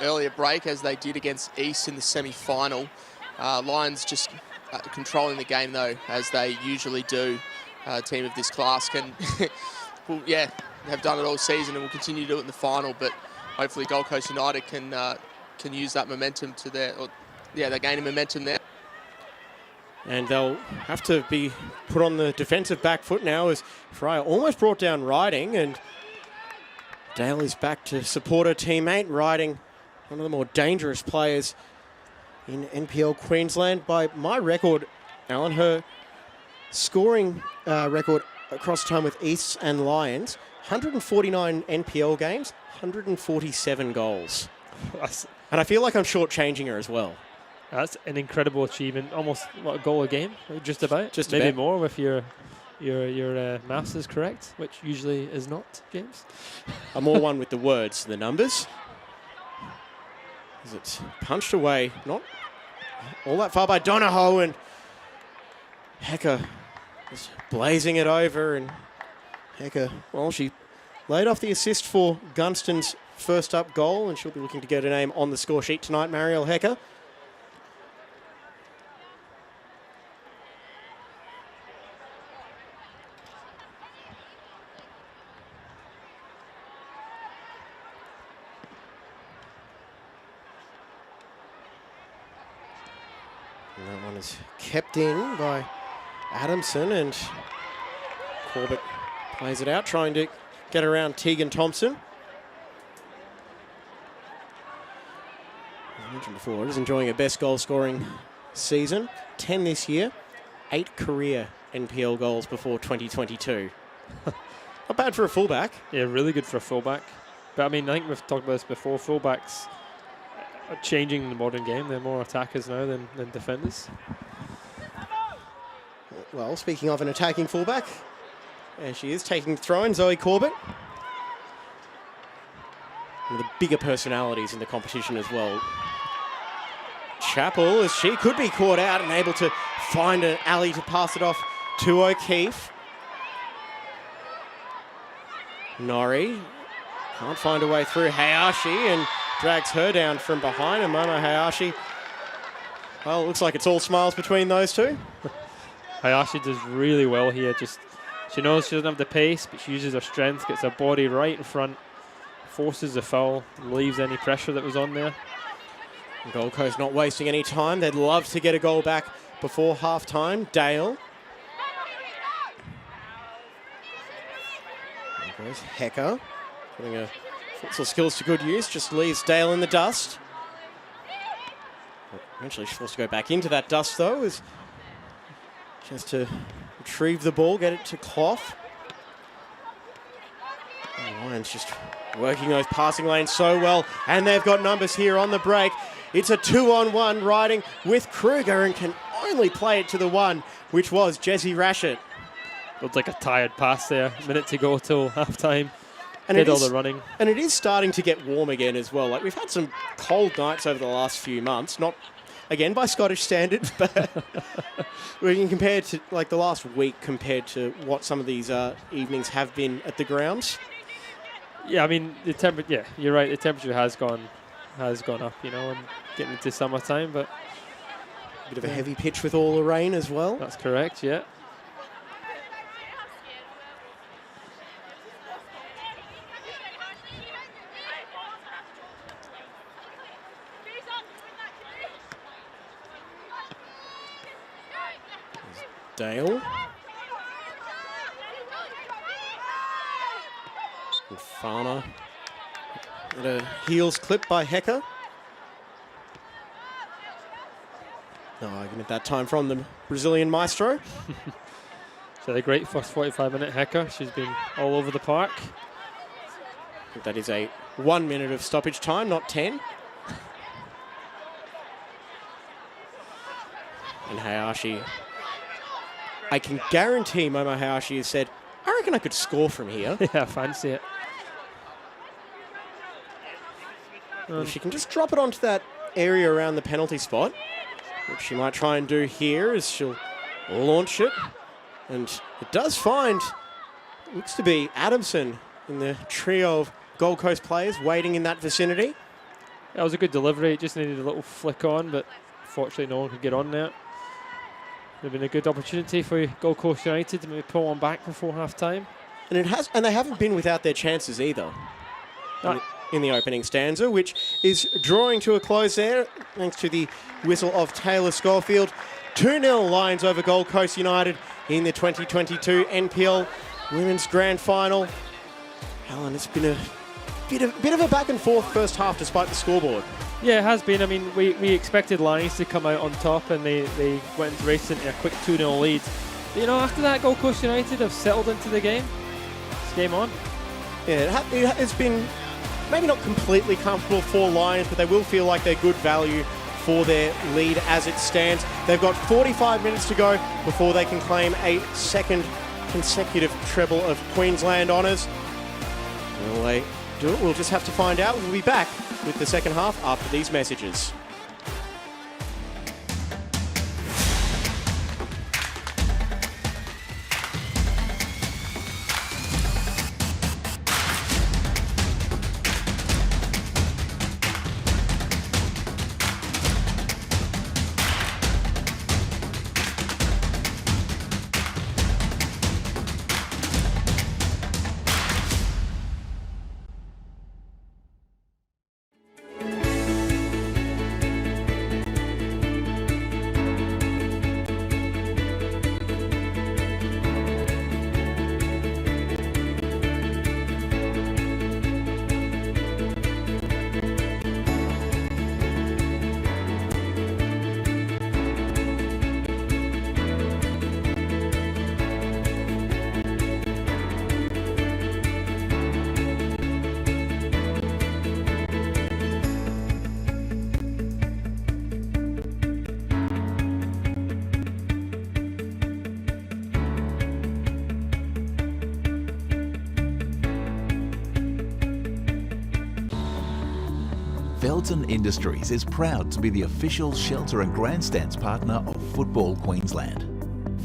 earlier break, as they did against East in the semi-final. Lions just controlling the game, though, as they usually do. A team of this class can... Well, yeah, have done it all season and will continue to do it in the final, but hopefully Gold Coast United can use that momentum to they're gaining momentum there. And they'll have to be put on the defensive back foot now as Fryer almost brought down Riding, and Dale is back to support her teammate, Riding, one of the more dangerous players in NPL Queensland. By my record, Alan, her scoring record across time with Easts and Lions, 149 NPL games, 147 goals. And I feel like I'm shortchanging her as well. That's an incredible achievement. Almost, what, a goal a game? Just about? Just maybe about. more if your maths is correct, which usually is not, James. I'm more one with the words than the numbers. As it's punched away, not all that far by Donahoe, and Hecker is blazing it over, and Hecker, well, she laid off the assist for Gunston's first up goal, and she'll be looking to get her name on the score sheet tonight, Marielle Hecker. And that one is kept in by Adamson, and Corbett plays it out, trying to get around Tegan Thompson. As I mentioned before, is enjoying her best goal scoring season. 10 this year, 8 career NPL goals before 2022. Not bad for a fullback. Yeah, really good for a fullback. But I mean, I think we've talked about this before. Fullbacks are changing the modern game. They're more attackers now than defenders. Well, speaking of an attacking fullback, there she is taking the throw in, Zoe Corbett. One of the bigger personalities in the competition as well. Chappell, as she could be caught out and able to find an alley to pass it off to O'Keefe. Norrie can't find a way through Hayashi and drags her down from behind. And Momo Hayashi, well, it looks like it's all smiles between those two. Hayashi does really well here. She knows she doesn't have the pace, but she uses her strength, gets her body right in front, forces the foul, leaves any pressure that was on there. Gold Coast not wasting any time. They'd love to get a goal back before half-time. Dale. There goes Hecker. Putting her futsal skills to good use. Just leaves Dale in the dust. Eventually she's forced to go back into that dust, though, as she has to retrieve the ball, get it to Clough. And the Lions just working those passing lanes so well, and they've got numbers here on the break. It's a 2-on-1 riding with Kruger, and can only play it to the one, which was Jessie Rashett. Looked like a tired pass there. A minute to go till half-time. And did all the running. And it is starting to get warm again as well. Like, we've had some cold nights over the last few months, not, again, by Scottish standards, but we can compare to, like, the last week compared to what some of these evenings have been at the grounds. Yeah, I mean, the temperature. Yeah, you're right. The temperature has gone up, you know, and getting into summertime. But a bit of a heavy pitch with all the rain as well. That's correct. Yeah. Dale. And Farmer. And a heels clip by Hecker. No argument that time from the Brazilian maestro. So a great first 45-minute Hecker. She's been all over the park. That is a 1 minute of stoppage time, not 10. And Hayashi, I can guarantee Momo Hayashi has said, I reckon I could score from here. Yeah, fancy it. If she can just drop it onto that area around the penalty spot, which she might try and do here as she'll launch it. And it does find, looks to be Adamson in the trio of Gold Coast players waiting in that vicinity. That was a good delivery. It just needed a little flick on, but fortunately no one could get on there. Would have been a good opportunity for Gold Coast United to maybe pull one back before half-time. And it has, and they haven't been without their chances either in the opening stanza, which is drawing to a close there thanks to the whistle of Taylor Schofield. 2-0 Lions over Gold Coast United in the 2022 NPL Women's Grand Final. Alan, it's been a bit of a back and forth first half despite the scoreboard. Yeah, it has been. I mean, we expected Lions to come out on top, and they went racing into a quick 2-0 lead. But, you know, after that, Gold Coast United have settled into the game. It's game on. Yeah, it's been maybe not completely comfortable for Lions, but they will feel like they're good value for their lead as it stands. They've got 45 minutes to go before they can claim a second consecutive treble of Queensland honours. Will they do it? We'll just have to find out. We'll be back with the second half after these messages. Felton Industries is proud to be the official shelter and grandstands partner of Football Queensland.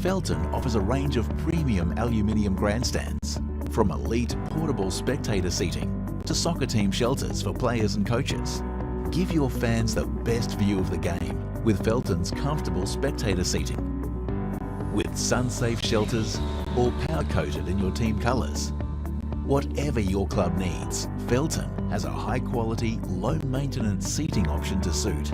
Felton offers a range of premium aluminium grandstands, from elite portable spectator seating to soccer team shelters for players and coaches. Give your fans the best view of the game with Felton's comfortable spectator seating. With sun-safe shelters or powder-coated in your team colours. Whatever your club needs, Felton has a high-quality, low-maintenance seating option to suit.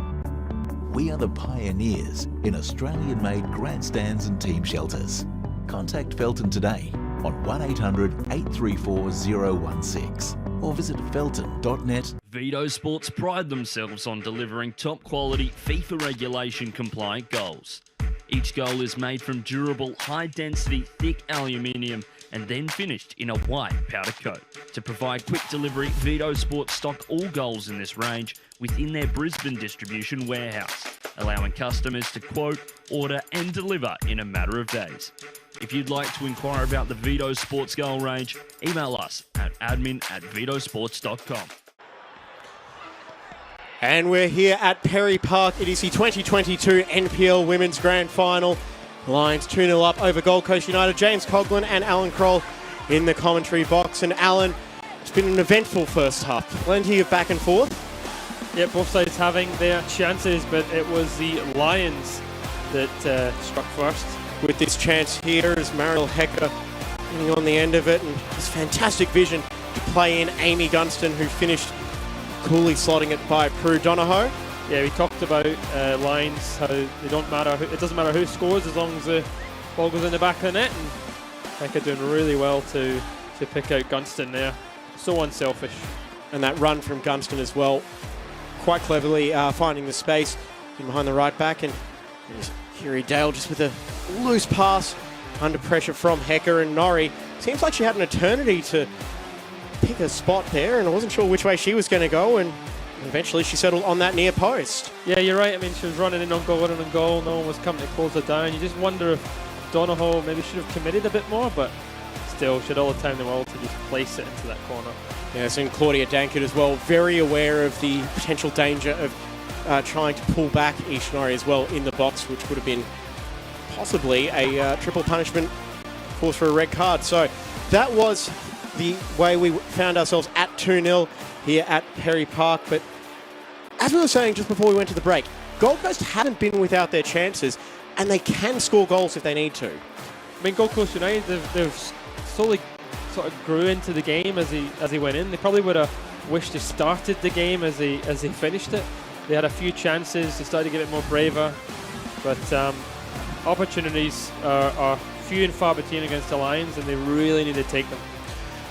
We are the pioneers in Australian-made grandstands and team shelters. Contact Felton today on 1800 834 016 or visit felton.net. Vito Sports pride themselves on delivering top-quality FIFA regulation-compliant goals. Each goal is made from durable, high-density, thick aluminium and then finished in a white powder coat. To provide quick delivery, Vito Sports stock all goals in this range within their Brisbane distribution warehouse, allowing customers to quote, order and deliver in a matter of days. If you'd like to inquire about the Vito Sports goal range, email us at admin@vitosports.com. And we're here at Perry Park. It is the 2022 NPL Women's Grand Final. Lions 2-0 up over Gold Coast United. James Coughlin and Alan Kroll in the commentary box. And Alan, it's been an eventful first half. Plenty of back and forth. Yeah, both sides having their chances, but it was the Lions that struck first. With this chance here is Mariel Hecker getting on the end of it, and this fantastic vision to play in Amy Gunston, who finished coolly slotting it by Prue Donahoe. Yeah, we talked about Lions, how it doesn't matter who scores as long as the ball goes in the back of the net, and Hecker doing really well to pick out Gunston there. So unselfish. And that run from Gunston as well, quite cleverly finding the space in behind the right back, and Kiri Dale just with a loose pass under pressure from Hecker and Norrie. Seems like she had an eternity to pick a spot there, and I wasn't sure which way she was going to go, and eventually she settled on that near post. Yeah, you're right. I mean, she was running in on goal, no one was coming to close her down. You just wonder if Donahoe maybe should have committed a bit more, but still, she had all the time in the world to just place it into that corner. Yes, and Claudia Dankert as well, very aware of the potential danger of trying to pull back Ishinaori as well in the box, which would have been possibly a triple punishment, of course, for a red card. So that was the way we found ourselves at 2-0 here at Perry Park. But as we were saying just before we went to the break, Gold Coast haven't been without their chances, and they can score goals if they need to. I mean, Gold Coast United, they've slowly sort of grew into the game as he went in. They probably would have wished they started the game as they finished it. They had a few chances. They started to get a bit more braver, but opportunities are few and far between against the Lions, and they really need to take them.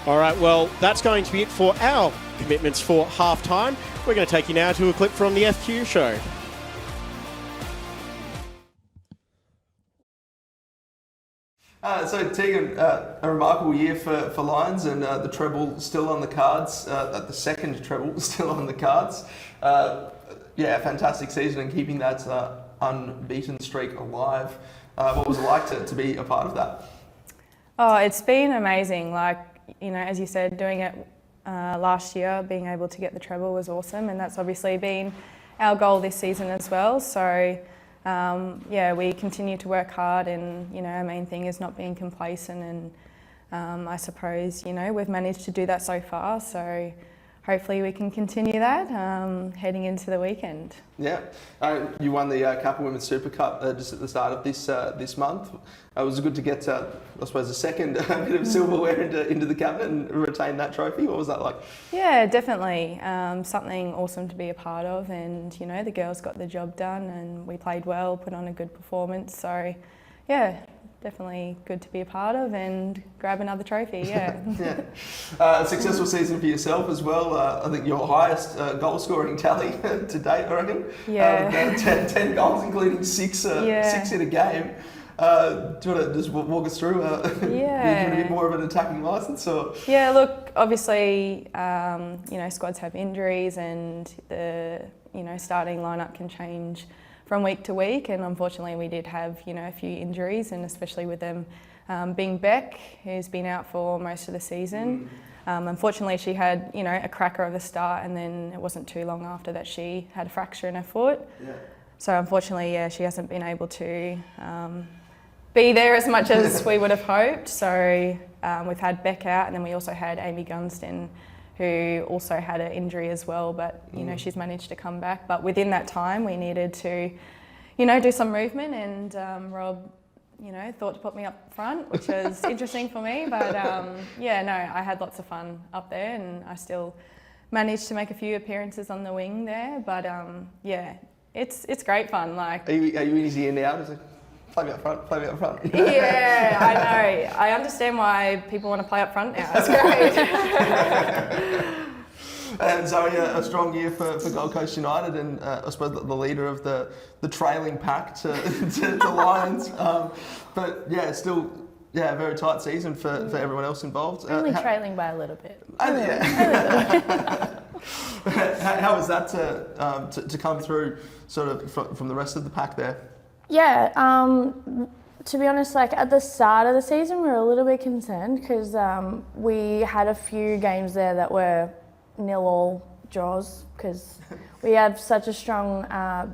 All right, well, that's going to be it for our commitments for halftime. We're going to take you now to a clip from the FQ show. So Tegan, a remarkable year for Lions, and the treble still on the cards, the second treble still on the cards. Yeah, fantastic season and keeping that unbeaten streak alive. What was it like to be a part of that? Oh, it's been amazing. Like, you know, as you said, doing it last year, being able to get the treble was awesome, and that's obviously been our goal this season as well. So, yeah, we continue to work hard, and, you know, our main thing is not being complacent, and I suppose, you know, we've managed to do that so far. So hopefully we can continue that heading into the weekend. Yeah, you won the Kappa Women's Super Cup just at the start of this month. It was good to get, I suppose, a second bit of silverware into the cabinet and retain that trophy. What was that like? Yeah, definitely. Something awesome to be a part of, and, you know, the girls got the job done and we played well, put on a good performance. So, yeah, definitely good to be a part of and grab another trophy, yeah. Yeah. A successful season for yourself as well. I think your highest goal scoring tally to date, I reckon. Yeah. 10 goals, including six in a game. Do you want to just walk us through? Yeah. A bit more of an attacking licence? Or? Yeah, look, obviously, you know, squads have injuries, and the, you know, starting lineup can change from week to week, and unfortunately we did have, you know, a few injuries, and especially with them being Beck, who's been out for most of the season. Unfortunately, she had, you know, a cracker of a start, and then it wasn't too long after that she had a fracture in her foot. Yeah. So unfortunately, yeah, she hasn't been able to be there as much as we would have hoped. So we've had Beck out, and then we also had Amy Gunston, who also had an injury as well, but, you know, she's managed to come back. But within that time, we needed to, you know, do some movement, and Rob, you know, thought to put me up front, which was interesting for me. But yeah, no, I had lots of fun up there, and I still managed to make a few appearances on the wing there. But yeah, it's great fun. Like, are you easy in now? Play me up front. Yeah, I know. I understand why people want to play up front now. It's great. And Zoe, a strong year for Gold Coast United, and I suppose the leader of the trailing pack to the Lions. But yeah, still, yeah, a very tight season for everyone else involved. Only trailing by a little bit. Yeah. How was that to come through sort of from the rest of the pack there? Yeah, to be honest, like at the start of the season, we were a little bit concerned because we had a few games there that were 0-0 draws because we have such a strong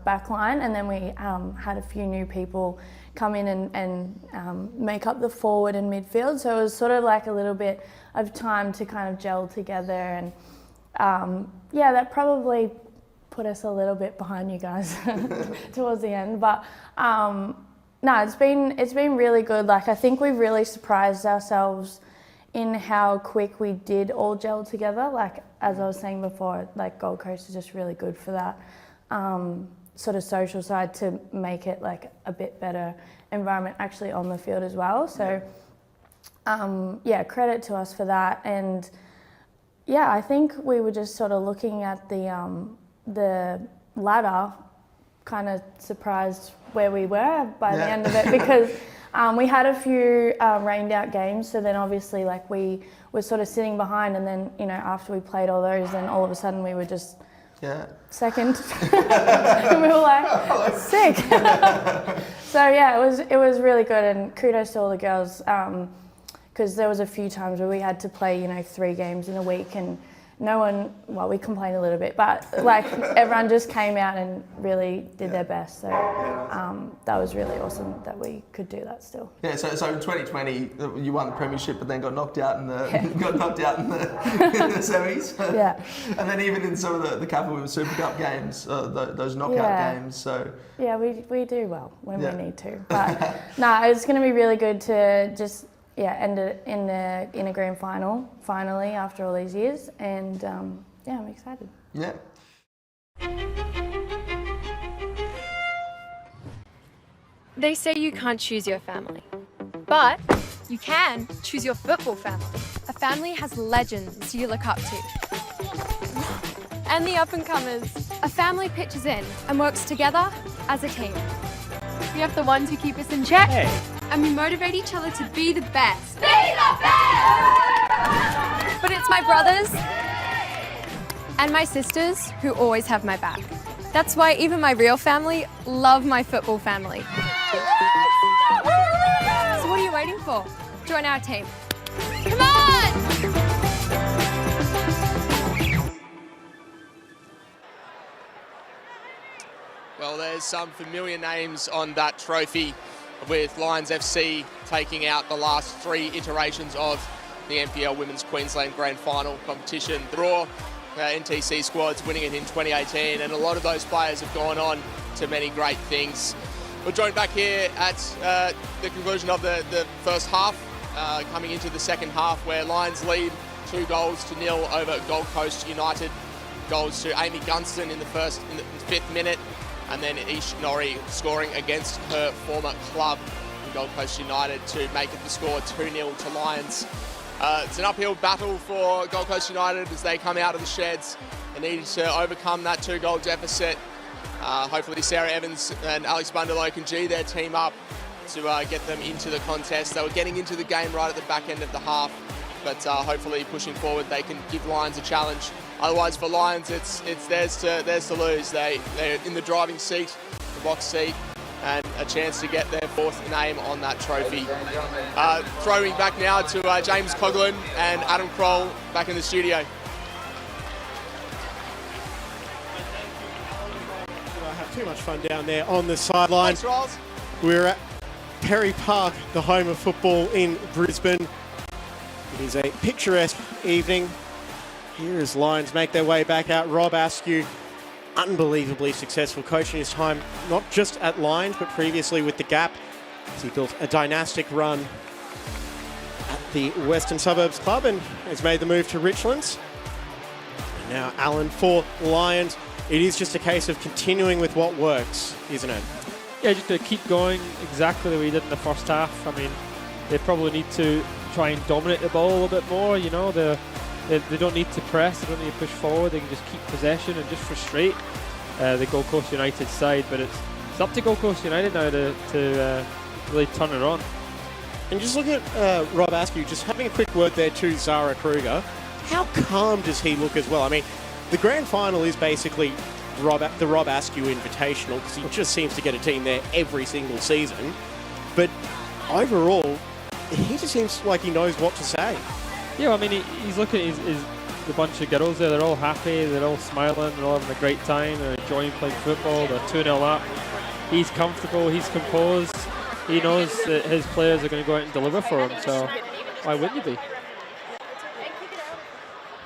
back line, and then we had a few new people come in and make up the forward and midfield. So it was sort of like a little bit of time to kind of gel together, and yeah, that probably put us a little bit behind you guys towards the end. But no, it's been really good. Like, I think we've really surprised ourselves in how quick we did all gel together. Like, as I was saying before, like Gold Coast is just really good for that sort of social side to make it like a bit better environment actually on the field as well. So yeah, credit to us for that. And yeah, I think we were just sort of looking at the ladder kind of surprised where we were by the end of it because we had a few rained out games. So then obviously like we were sort of sitting behind, and then after we played all those, then all of a sudden we were just second, and we were like sick. So yeah, it was really good, and kudos to all the girls because there was a few times where we had to play 3 games in a week, and no one, well, we complained a little bit, but like everyone just came out and really did their best. So that was really awesome that we could do that still. Yeah. So in 2020 you won the premiership, but then got knocked out in the in the semis. Yeah. And then even in some of the Capital Women's Super Cup games, those knockout games. So yeah, we do well when we need to. But no, it's going to be really good to just end it in a grand final finally after all these years, and I'm excited. Yeah. They say you can't choose your family, but you can choose your football family. A family has legends you look up to. And the up-and-comers. A family pitches in and works together as a team. We have the ones who keep us in check, and we motivate each other to be the best. Be the best! But it's my brothers and my sisters who always have my back. That's why even my real family love my football family. So what are you waiting for? Join our team. Come on! Well, there's some familiar names on that trophy, with Lions FC taking out the last 3 iterations of the NPL Women's Queensland Grand Final competition. The Raw NTC squads winning it in 2018, and a lot of those players have gone on to many great things. We're joined back here at the conclusion of the first half, coming into the second half, where Lions lead 2-0 over Gold Coast United. Goals to Amy Gunston in the 5th minute, and then Ish Norrie scoring against her former club, Gold Coast United, to make it the score 2-0 to Lions. It's an uphill battle for Gold Coast United as they come out of the sheds. They needed to overcome that 2-goal deficit. Hopefully Sarah Evans and Alex Bundalo can G their team up to get them into the contest. They were getting into the game right at the back end of the half, but hopefully pushing forward they can give Lions a challenge. Otherwise for Lions it's theirs to lose. They're in the driving seat, the box seat, and a chance to get their 4th name on that trophy. Throwing back now to James Coughlin and Adam Kroll back in the studio. I have too much fun down there on the sideline. Thanks, Rolls. We're at Perry Park, the home of football in Brisbane. It is a picturesque evening. Here as Lions make their way back out. Rob Askew, unbelievably successful coaching his time, not just at Lions, but previously with the Gap, as he built a dynastic run at the Western Suburbs Club and has made the move to Richlands. And now Alan for Lions. It is just a case of continuing with what works, isn't it? Yeah, just to keep going exactly the way we did in the first half. I mean, they probably need to try and dominate the ball a little bit more. They don't need to press, they don't need to push forward, they can just keep possession and just frustrate the Gold Coast United side. But it's up to Gold Coast United now to really turn it on. And just look at Rob Askew, just having a quick word there to Zara Kruger. How calm does he look as well? I mean, the grand final is basically the Rob Askew Invitational, because he just seems to get a team there every single season. But overall, he just seems like he knows what to say. Yeah, I mean, he's looking at the bunch of girls there. They're all happy, they're all smiling, they're all having a great time, they're enjoying playing football, they're 2-0 up. He's comfortable, he's composed. He knows that his players are going to go out and deliver for him, so why wouldn't you be?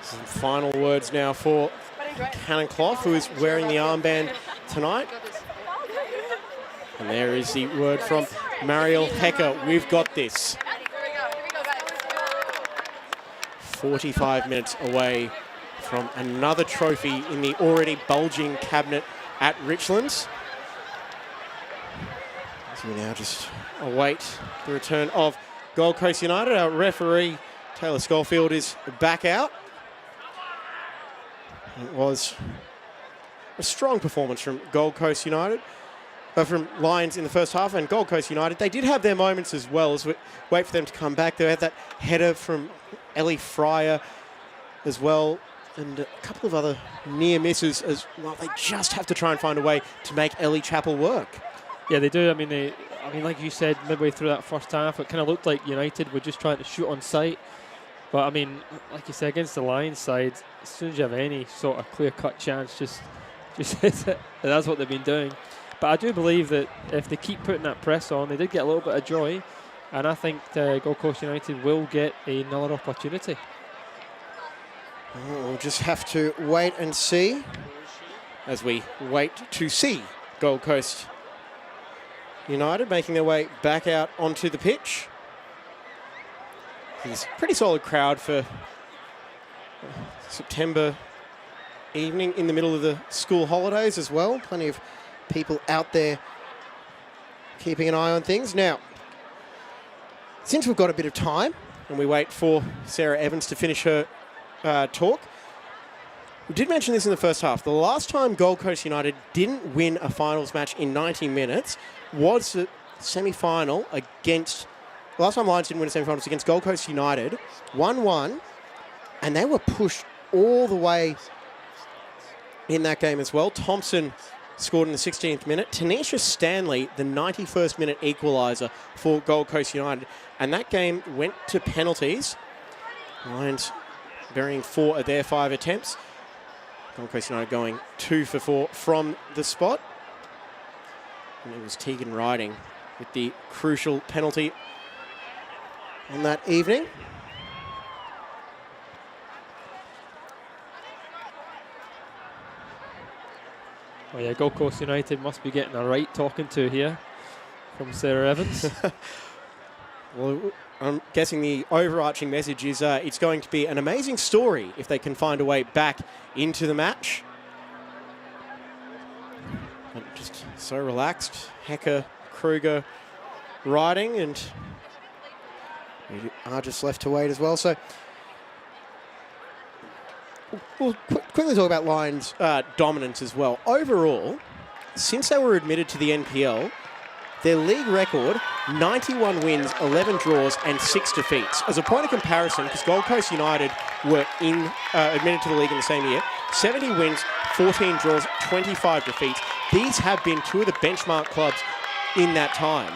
Some final words now for Cannon Clough, who is wearing the armband tonight. And there is the word from Mariel Hecker. We've got this. 45 minutes away from another trophy in the already bulging cabinet at Richlands. So we now just await the return of Gold Coast United. Our referee, Taylor Schofield, is back out. It was a strong performance from Gold Coast United. From Lions in the first half, and Gold Coast United, they did have their moments as well as we wait for them to come back. They had that header from Ellie Fryer as well, and a couple of other near misses as well. They just have to try and find a way to make Ellie Chapel work. Yeah, they do. I mean, like you said, midway through that first half, it kind of looked like United were just trying to shoot on sight. But I mean, like you said, against the Lions side, as soon as you have any sort of clear-cut chance, just hit it. And that's what they've been doing. But I do believe that if they keep putting that press on, they did get a little bit of joy. And I think Gold Coast United will get another opportunity. We'll just have to wait and see as we wait to see Gold Coast United making their way back out onto the pitch. It's a pretty solid crowd for September evening in the middle of the school holidays as well. Plenty of people out there keeping an eye on things. Now, since we've got a bit of time and we wait for Sarah Evans to finish her talk, we did mention this in the first half. The last time Gold Coast United didn't win a finals match in 90 minutes was the semi-final against... The last time Lions didn't win a semi-final was against Gold Coast United, 1-1, and they were pushed all the way in that game as well. Thompson scored in the 16th minute. Tanisha Stanley, the 91st minute equaliser for Gold Coast United. And that game went to penalties. Lions burying 4 of their 5 attempts. Gold Coast United going 2 for 4 from the spot. And it was Tegan Riding with the crucial penalty on that evening. Oh yeah, Gold Coast United must be getting a right talking to here from Sarah Evans. Well, I'm guessing the overarching message is it's going to be an amazing story if they can find a way back into the match. And just so relaxed. Hecker, Kruger riding, and we are just left to wait as well. So we'll quickly talk about Lions' dominance as well. Overall, since they were admitted to the NPL, their league record, 91 wins, 11 draws and 6 defeats. As a point of comparison, because Gold Coast United were admitted to the league in the same year, 70 wins, 14 draws, 25 defeats. These have been 2 of the benchmark clubs in that time.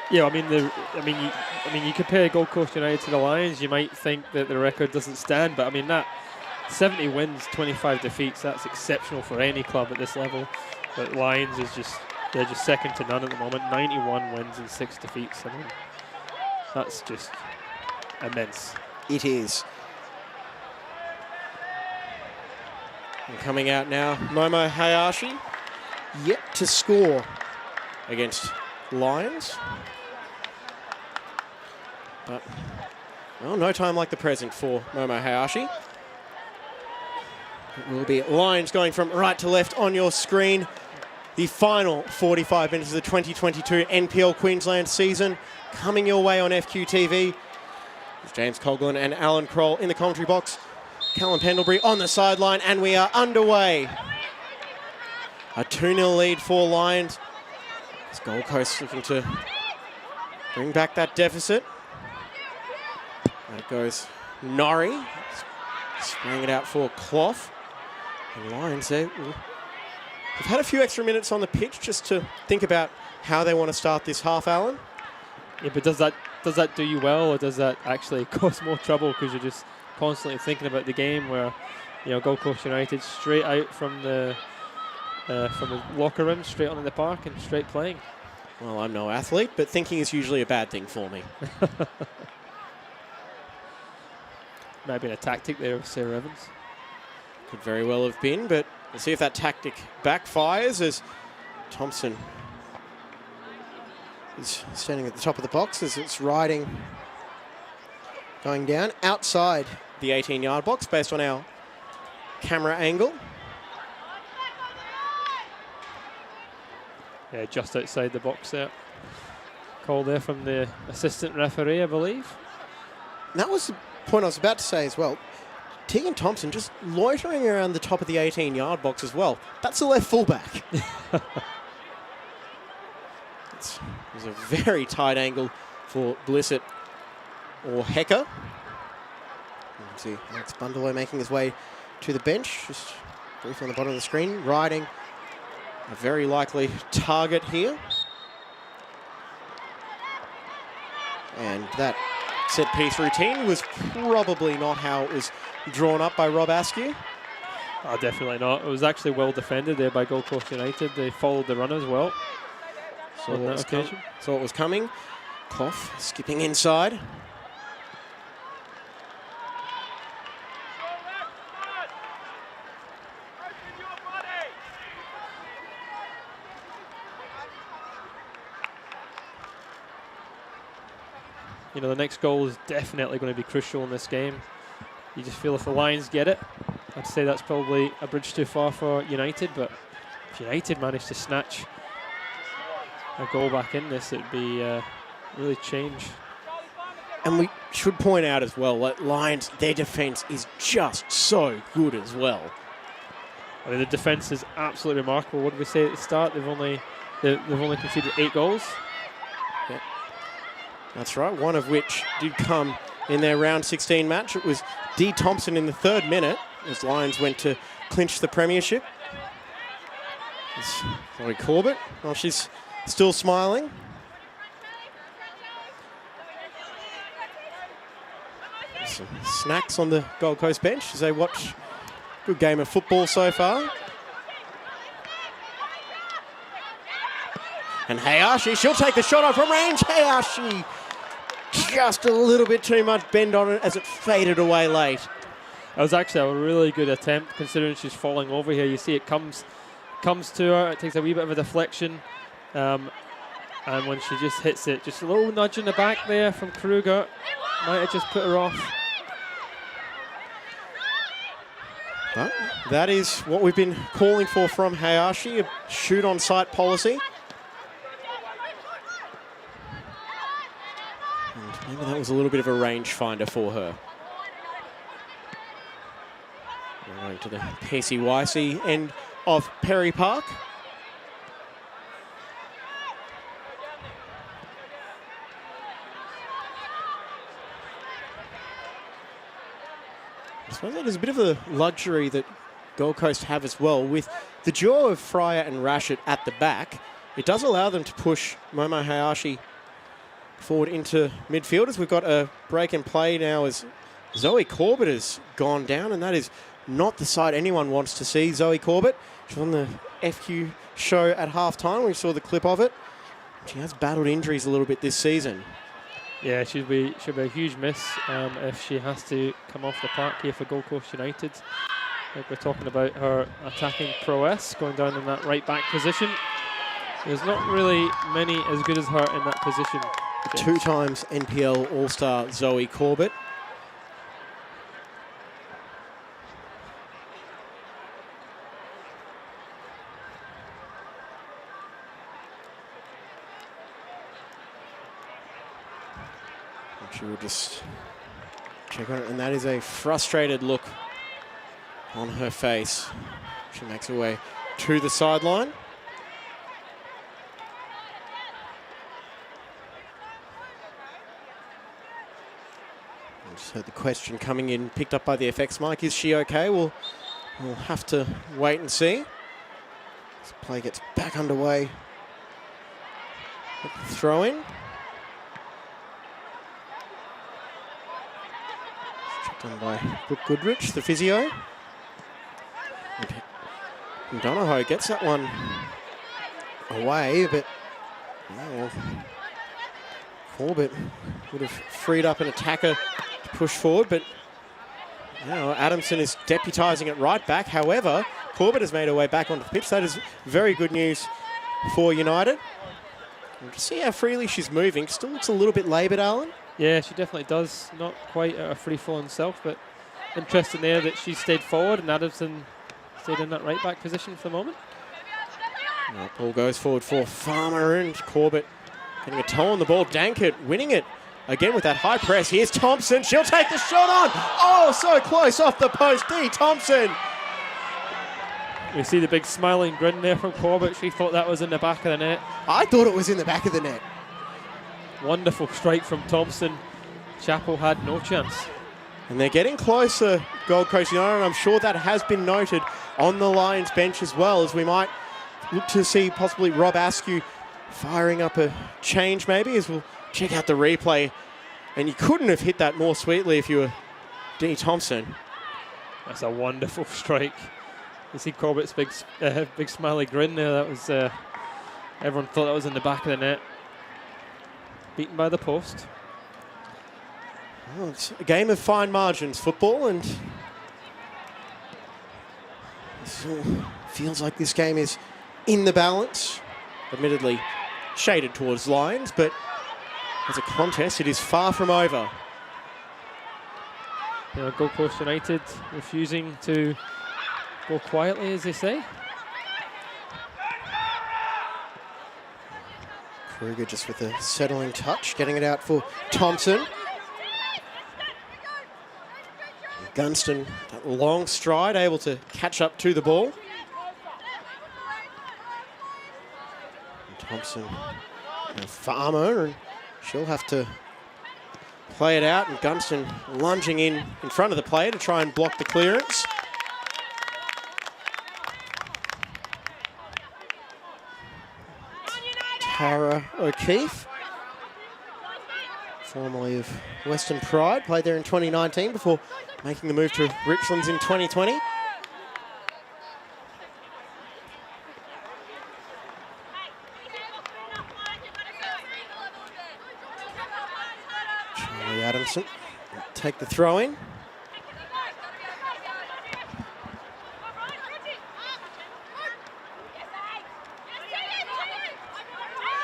Yeah, I mean, you compare Gold Coast United to the Lions, you might think that the record doesn't stand, but I mean that 70 wins, 25 defeats, that's exceptional for any club at this level. But Lions is they're just second to none at the moment. 91 wins and 6 defeats. I mean, that's just immense. It is. And coming out now, Momo Hayashi, yet to score against Lions. But, well, no time like the present for Momo Hayashi. It will be Lions going from right to left on your screen. The final 45 minutes of the 2022 NPL Queensland season coming your way on FQTV. It's James Coughlin and Alan Kroll in the commentary box. Callum Pendlebury on the sideline, and we are underway. A 2-0 lead for Lions. It's Gold Coast looking to bring back that deficit. There goes Norrie. Spraying it out for Clough. And Lions there. They've had a few extra minutes on the pitch just to think about how they want to start this half, Alan. Yeah, but does that do you well, or does that actually cause more trouble because you're just constantly thinking about the game where, you know, Gold Coast United straight out from the locker room, straight onto the park and straight playing? Well, I'm no athlete, but thinking is usually a bad thing for me. Might have been a tactic there of Sarah Evans. Could very well have been, but we'll see if that tactic backfires as Thompson is standing at the top of the box as it's riding, going down outside the 18-yard box based on our camera angle. Yeah, just outside the box there. Call there from the assistant referee, I believe. And that was the point I was about to say as well. Tegan Thompson just loitering around the top of the 18-yard box as well. That's the left fullback. It was a very tight angle for Blissett or Hecker. You can see Alex Bundelow making his way to the bench, just briefly on the bottom of the screen, riding a very likely target here. And that set-piece routine was probably not how it was drawn up by Rob Askew. Oh, definitely not. It was actually well defended there by Gold Coast United. They followed the run as well on that occasion. Saw it was coming. Clough skipping inside. You know, the next goal is definitely going to be crucial in this game. You just feel if the Lions get it, I'd say that's probably a bridge too far for United, but if United manage to snatch a goal back in this, it'd be really change. And we should point out as well that Lions, their defence is just so good as well. I mean, the defence is absolutely remarkable. What did we say at the start? They've only conceded 8 goals. Yeah. That's right, one of which did come in their round 16 match. It was Dee Thompson in the 3rd minute as Lions went to clinch the premiership. It's Zoe Corbett. Well, she's still smiling. Some snacks on the Gold Coast bench as they watch a good game of football so far. And Hayashi, she'll take the shot off from range. Hayashi, just a little bit too much bend on it as it faded away late. That was actually a really good attempt considering she's falling over here. You see it comes to her, it takes a wee bit of a deflection. And when she just hits it, just a little nudge in the back there from Kruger. Might have just put her off. But that is what we've been calling for from Hayashi, a shoot-on-sight policy. And maybe that was a little bit of a rangefinder for her. We're going to the PCYC end of Perry Park. I suppose that is a bit of a luxury that Gold Coast have as well. With the duo of Fryer and Rashid at the back, it does allow them to push Momo Hayashi forward into midfielders. We've got a break and play now as Zoe Corbett has gone down, and that is not the sight anyone wants to see. Zoe Corbett, she's on the FQ show at halftime. We saw the clip of it. She has battled injuries a little bit this season. Yeah, should be a huge miss if she has to come off the park here for Gold Coast United. Like we're talking about her attacking prowess, going down in that right back position. There's not really many as good as her in that position. James. 2 times NPL All-Star Zoe Corbett. She will just check on it, and that is a frustrated look on her face. She makes her way to the sideline. I just heard the question coming in, picked up by the FX mic. Is she okay? We'll have to wait and see. This play gets back underway. Throw in. Done by Brooke Goodrich, the physio. And Donahoe gets that one away, but well, Corbett would have freed up an attacker to push forward, but now Adamson is deputising it right back. However, Corbett has made her way back onto the pitch. That is very good news for United. We'll just see how freely she's moving. Still looks a little bit laboured, Alan. Yeah, she definitely does. Not quite a free-flowing self, but interesting there that she stayed forward and Adamson stayed in that right-back position for the moment. Ball goes forward for Farmer and Corbett getting a toe on the ball. Dankert winning it again with that high press. Here's Thompson. She'll take the shot on. Oh, so close off the post. Dee Thompson. You see the big smiling grin there from Corbett. She thought that was in the back of the net. I thought it was in the back of the net. Wonderful strike from Thompson. Chapel had no chance. And they're getting closer, Gold Coast United, and I'm sure that has been noted on the Lions bench as well, as we might look to see possibly Rob Askew firing up a change maybe, as we'll check out the replay. And you couldn't have hit that more sweetly if you were Dee Thompson. That's a wonderful strike. You see Corbett's big smiley grin there. That was everyone thought that was in the back of the net. Beaten by the post. Well, it's a game of fine margins, football, and it feels like this game is in the balance. Admittedly shaded towards Lions, but as a contest, it is far from over. Gold Coast United refusing to go quietly, as they say. Kruger just with a settling touch, getting it out for Thompson. Gunston, that long stride, able to catch up to the ball. And Thompson, a Farmer, and she'll have to play it out. And Gunston lunging in front of the player to try and block the clearance. Tara O'Keefe, formerly of Western Pride, played there in 2019 before making the move to Richlands in 2020. Charlie Adamson will take the throw in.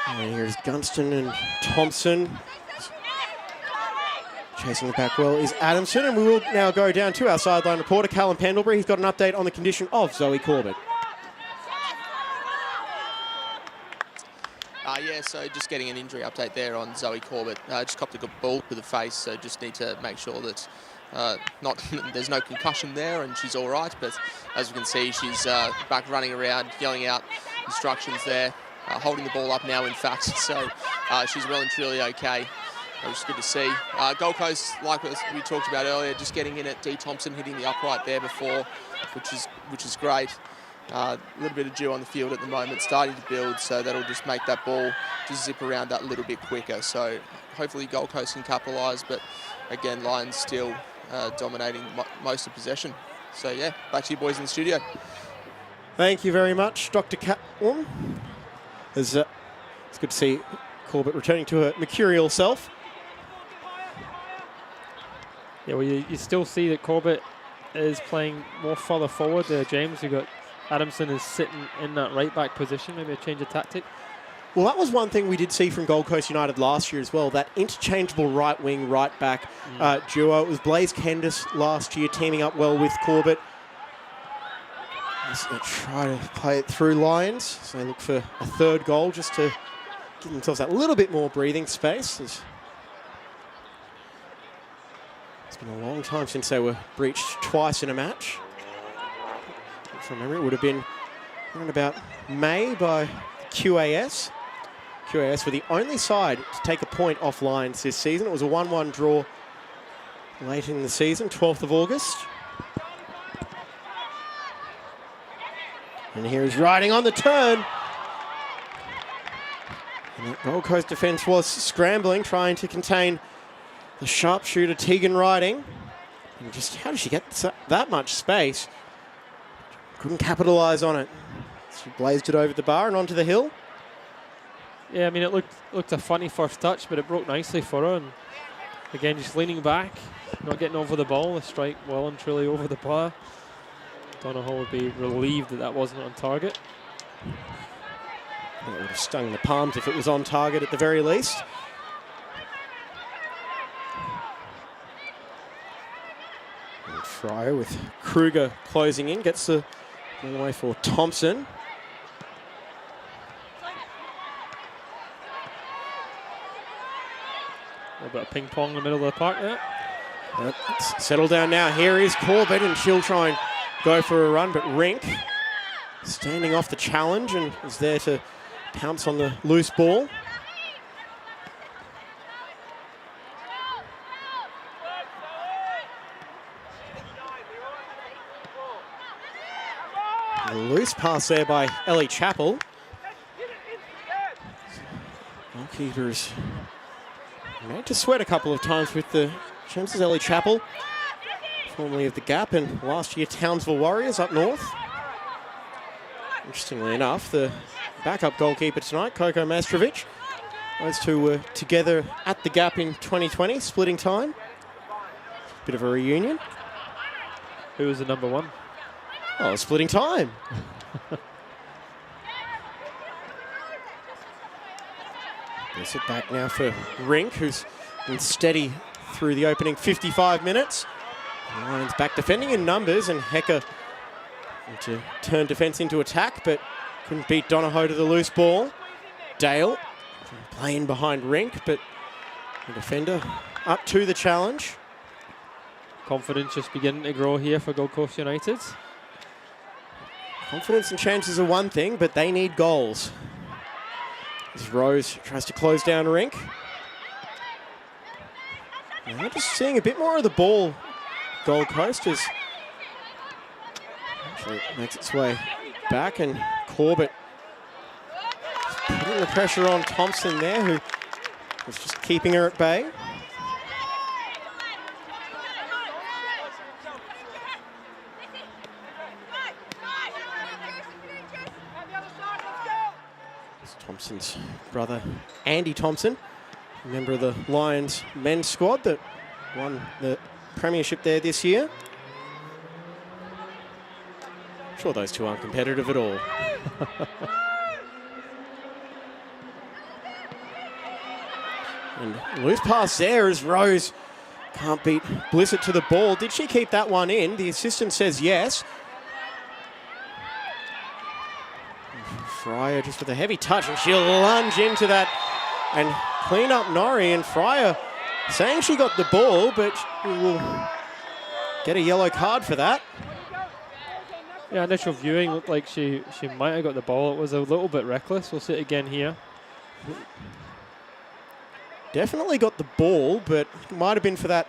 And here's Gunston and Thompson. Chasing it back well is Adamson, and we will now go down to our sideline reporter, Callum Pendlebury. He's got an update on the condition of Zoe Corbett. Yeah, so just getting an injury update there on Zoe Corbett. Just copped a good ball to the face, so just need to make sure that there's no concussion there and she's all right. But as we can see, she's back running around, yelling out instructions there, holding the ball up now, in fact. So she's well and truly okay. Which is good to see. Gold Coast, like we talked about earlier, just getting in at Dee Thompson, hitting the upright there before, which is great. A little bit of dew on the field at the moment, starting to build, so that'll just make that ball just zip around that little bit quicker. So hopefully Gold Coast can capitalise, but again, Lions still dominating most of possession. So yeah, back to you boys in the studio. Thank you very much, Dr. Catwalm. It's good to see Corbett returning to her mercurial self. Yeah, well, you still see that Corbett is playing more further forward there, James. You've got Adamson is sitting in that right back position, maybe a change of tactic. Well, that was one thing we did see from Gold Coast United last year as well, that interchangeable right wing, right back duo. It was Blaze Kendis last year teaming up well with Corbett. Just try to play it through Lions. So they look for a third goal just to give themselves that little bit more breathing space. It's been a long time since they were breached twice in a match. From memory, it would have been around about May by QAS. QAS were the only side to take a point off Lions this season. It was a 1-1 draw late in the season, 12th of August. And here is Riding on the turn. And that Gold Coast defence was scrambling, trying to contain the sharpshooter Tegan Riding. And just how did she get that much space? Couldn't capitalise on it. She blazed it over the bar and onto the hill. Yeah, I mean, it looked a funny first touch, but it broke nicely for her. And again, just leaning back, not getting over the ball. The strike well and truly over the bar. Donoghue would be relieved that wasn't on target. It would have stung the palms if it was on target at the very least. And Fryer with Kruger closing in, gets the ball away for Thompson. A bit of ping pong in the middle of the park there. Let's settle down now. Here is Corbett, and she'll try and go for a run, but Rink standing off the challenge and is there to pounce on the loose ball. A loose pass there by Ellie Chappell. Goalkeepers made to sweat a couple of times with the chances. Ellie Chappell, formerly of the Gap and last year Townsville Warriors up north. Interestingly enough, the backup goalkeeper tonight, Coco Mastrovic, those two were together at the Gap in 2020, splitting time. Bit of a reunion. Who was the number one? Oh, splitting time. Gets it back now for Rink, who's been steady through the opening 55 minutes. Lions back defending in numbers, and Hecker to turn defence into attack, but couldn't beat Donahoe to the loose ball. Dale playing behind Rink, but the defender up to the challenge. Confidence just beginning to grow here for Gold Coast United. Confidence and chances are one thing, but they need goals. As Rose tries to close down Rink. Now just seeing a bit more of the ball, Gold Coast, as actually makes its way back, and Corbett putting the pressure on Thompson there, who was just keeping her at bay. Thompson's brother, Andy Thompson, a member of the Lions men's squad that won the premiership there this year. I'm sure those two aren't competitive at all. And loose pass there as Rose can't beat Blissett to the ball. Did she keep that one in? The assistant says yes. Fryer just with a heavy touch, and she'll lunge into that and clean up Norrie. And Fryer saying she got the ball, but she will get a yellow card for that. Yeah, initial viewing looked like she might have got the ball. It was a little bit reckless. We'll see it again here. Definitely got the ball, but it might have been for that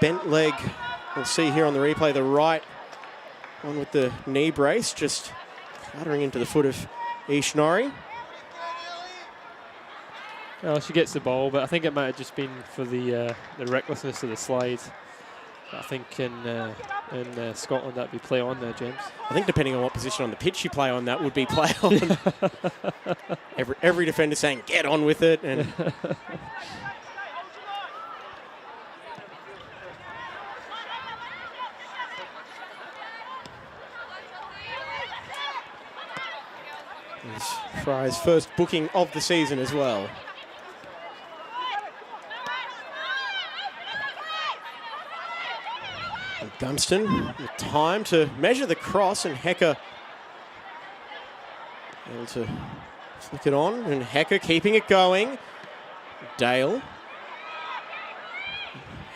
bent leg. We'll see here on the replay, the right one with the knee brace, just clattering into the foot of Ish Norrie. Well, she gets the ball, but I think it might have just been for the recklessness of the slide. I think in Scotland that'd be play on there, James. I think depending on what position on the pitch you play on, that would be play on. every defender saying get on with it, and Fry's first booking of the season as well. And Gunston with time to measure the cross, and Hecker able to flick it on, and Hecker keeping it going. Dale.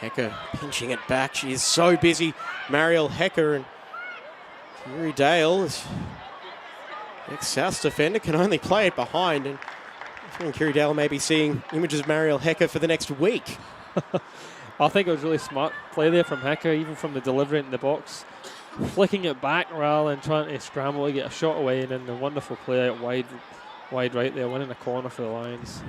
Hecker pinching it back. She is so busy, Mariel Hecker, and Kiri Dale is ex-South defender, can only play it behind, and I think Kiri Dale may be seeing images of Mariel Hecker for the next week. I think it was really smart play there from Hecker, even from the delivery in the box. Flicking it back rather than trying to scramble to get a shot away, and then the wonderful play out wide right there, winning a corner for the Lions.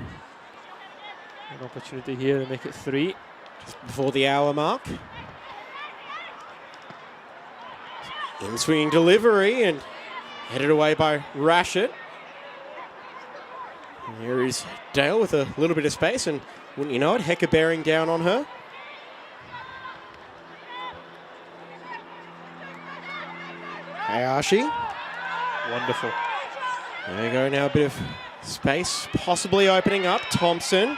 An opportunity here to make it 3. Just before the hour mark. In-swinging delivery, and headed away by Rashid. And here is Dale with a little bit of space, and wouldn't you know it, Hecker bearing down on her. Hayashi. Wonderful. There you go, now a bit of space possibly opening up. Thompson.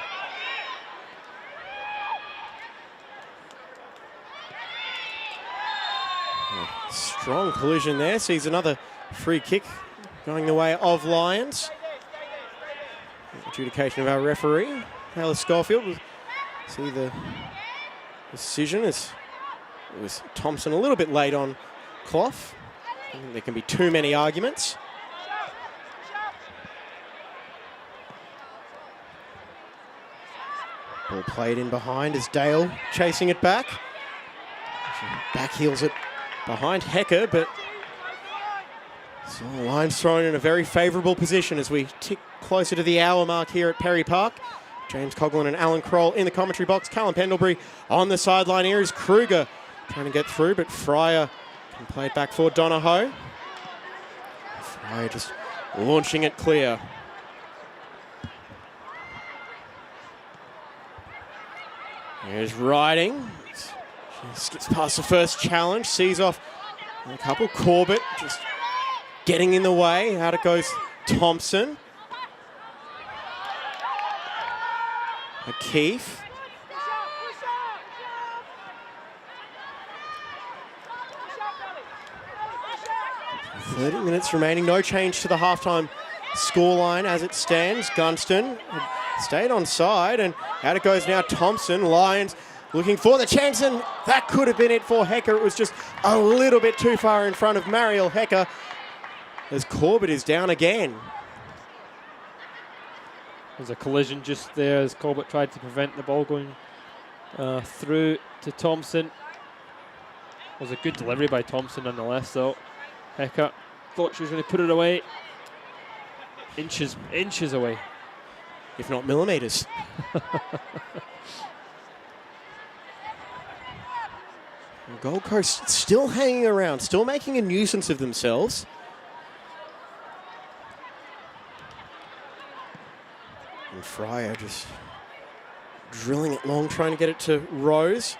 Strong collision there, sees another free kick going the way of Lions. Adjudication of our referee, Taylor Schofield, See the decision as it was Thompson a little bit late on Clough. I think there can be too many arguments. Ball played in behind as Dale chasing it back. Back heels it behind Hecker, but so the line's thrown in a very favourable position as we tick closer to the hour mark here at Perry Park. James Coughlin and Alan Kroll in the commentary box. Callum Pendlebury on the sideline here is Kruger trying to get through, but Fryer can play it back for Donahoe. Fryer just launching it clear. Here's Riding. She skips past the first challenge, sees off a couple. Corbett just getting in the way. Out it goes Thompson. O'Keefe. "30 minutes remaining, no change to the halftime scoreline as it stands. Gunston stayed on side, and out it goes now Thompson. Lions looking for the chance, and that could have been it for Hecker. It was just a little bit too far in front of Mariel Hecker as Corbett is down again. There's a collision just there as Corbett tried to prevent the ball going through to Thompson. It was a good delivery by Thompson nonetheless, though. Hecker thought she was going to put it away. Inches away. If not millimetres. Gold Coast still hanging around, still making a nuisance of themselves. And Fryer just drilling it long, trying to get it to Rose.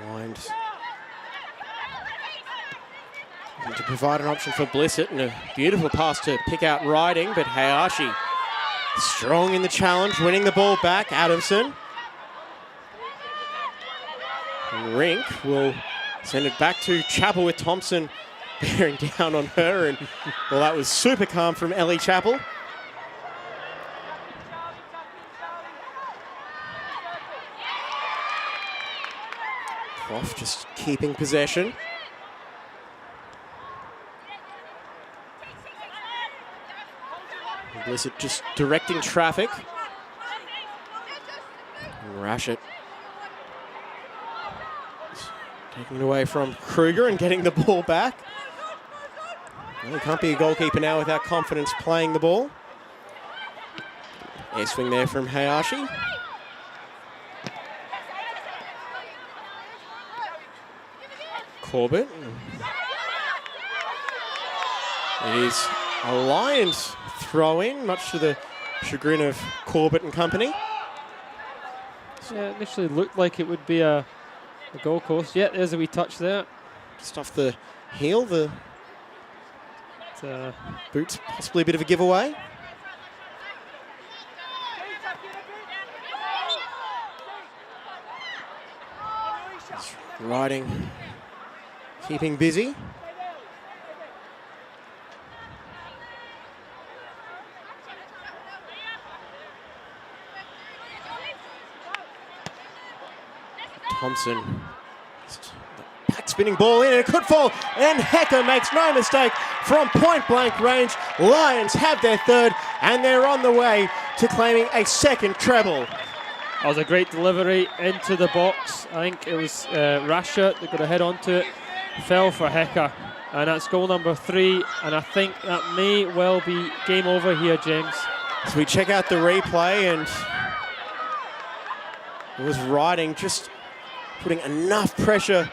Lines to provide an option for Blissett, and a beautiful pass to pick out Riding, but Hayashi strong in the challenge, winning the ball back. Adamson. And Rink will send it back to Chappell with Thompson bearing down on her, and well, that was super calm from Ellie Chappell. Clough just keeping possession. Blissett just directing traffic. And Rashid taking it away from Kruger and getting the ball back. Well, he can't be a goalkeeper now without confidence playing the ball. Air swing there from Hayashi. Corbett. It is a Lions throw-in, much to the chagrin of Corbett and company. Yeah, it initially looked like it would be a Gold Coast. Yeah, there's a wee touch there. Just off the heel, the boots, possibly a bit of a giveaway. Riding, keeping busy. Thompson, back spinning ball in, and it could fall, and Hecker makes no mistake from point blank range. Lions have their third, and they're on the way to claiming a second treble. That was a great delivery into the box. I think it was Rasha that got a head onto it, fell for Hecker, and that's goal number 3, and I think that may well be game over here, James. So we check out the replay, and it was Riding just putting enough pressure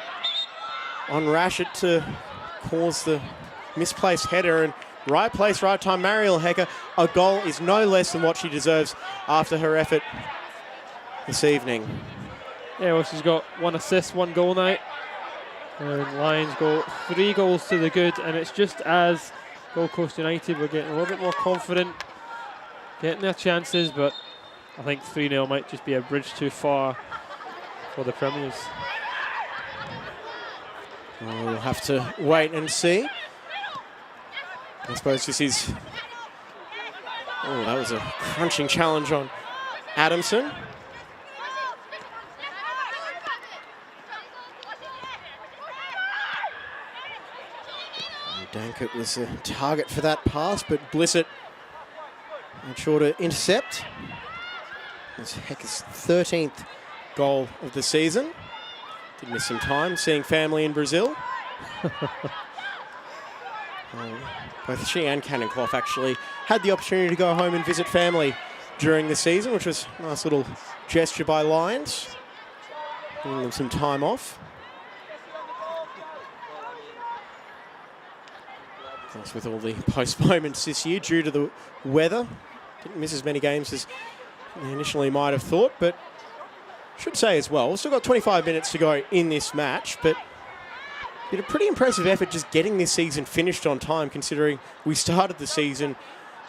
on Rashid to cause the misplaced header, and right place, right time. Mariel Hecker, a goal is no less than what she deserves after her effort this evening. Yeah, well, she's got 1 assist, 1 goal now. And Lions go 3 goals to the good, and it's just as Gold Coast United were getting a little bit more confident, getting their chances, but I think 3-0 might just be a bridge too far for the Premiers. Well, we'll have to wait and see. I suppose this is... Oh, that was a crunching challenge on Adamson. Dankert was the target for that pass, but Blissett made sure to intercept. It's Hecker's 13th goal of the season. Did miss some time seeing family in Brazil. Both she and Cannon Clough actually had the opportunity to go home and visit family during the season, which was a nice little gesture by Lions, giving them some time off. With all the postponements this year due to the weather. Didn't miss as many games as they initially might have thought, but should say as well, we've still got 25 minutes to go in this match, but did a pretty impressive effort just getting this season finished on time, considering we started the season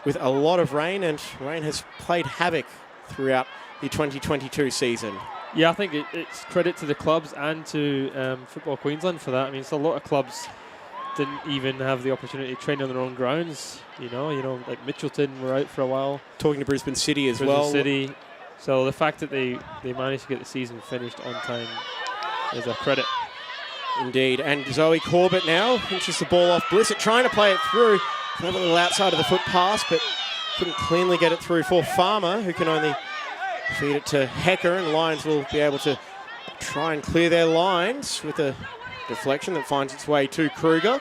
with a lot of rain, and rain has played havoc throughout the 2022 season. Yeah, I think it's credit to the clubs and to Football Queensland for that. I mean, it's a lot of clubs didn't even have the opportunity to train on their own grounds. You know, like Mitchelton were out for a while. Talking to Brisbane City as well. City. So the fact that they managed to get the season finished on time is a credit. Indeed. And Zoe Corbett now pinches the ball off Blissett, trying to play it through. A little outside of the foot pass, but couldn't cleanly get it through for Farmer, who can only feed it to Hecker, and Lions will be able to try and clear their lines with a deflection that finds its way to Kruger.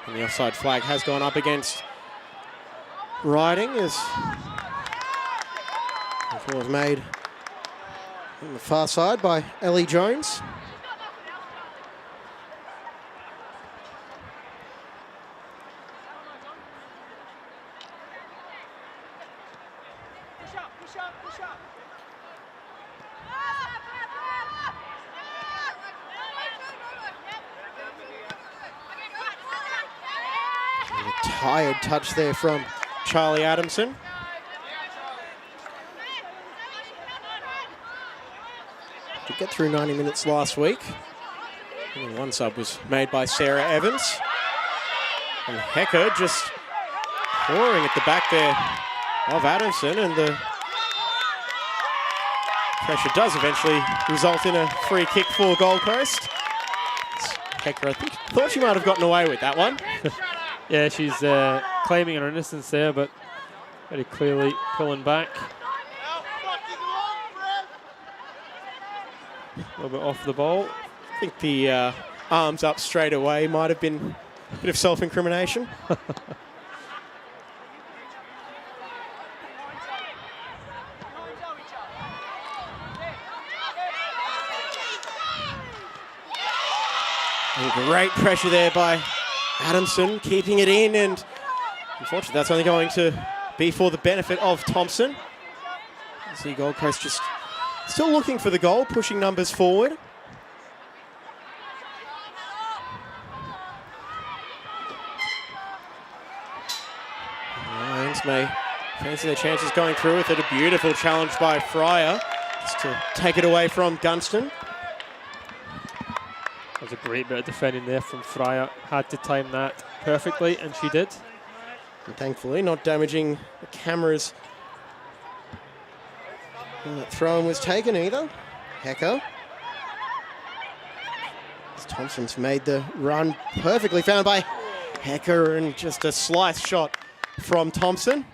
And the offside flag has gone up against Riding as it was made on the far side by Ellie Jones. A tired touch there from Charlie Adamson. Did get through 90 minutes last week. Only one sub was made by Sarah Evans. And Hecker just pouring at the back there of Adamson, and the pressure does eventually result in a free kick for Gold Coast. Hecker, I thought she might have gotten away with that one. Yeah, she's claiming her innocence there, but very clearly pulling back. A little bit off the ball. I think the arms up straight away might have been a bit of self-incrimination. And great pressure there by Adamson, keeping it in, and unfortunately that's only going to be for the benefit of Thompson. See Gold Coast just still looking for the goal, pushing numbers forward. Lions may fancy their chances going through with it. A beautiful challenge by Fryer just to take it away from Gunston. That was a great bit of defending there from Fryer. Had to time that perfectly, and she did. And thankfully not damaging the cameras when that throw-in was taken either. Hecker. As Thompson's made the run perfectly found by Hecker, and just a slice shot from Thompson.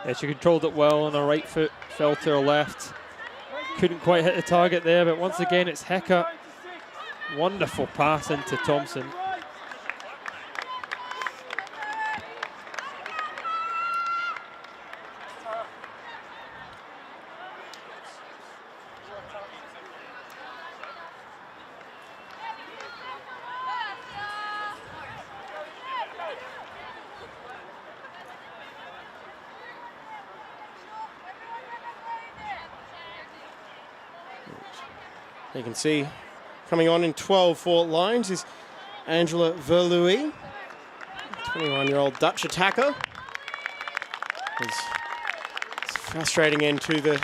Yeah, she controlled it well on her right foot, fell to her left. Couldn't quite hit the target there, but once again it's Hecker. Wonderful pass into Thompson. You can see coming on in 12 for Lions is Angela Verlooy, 21-year-old Dutch attacker. It's a frustrating end to the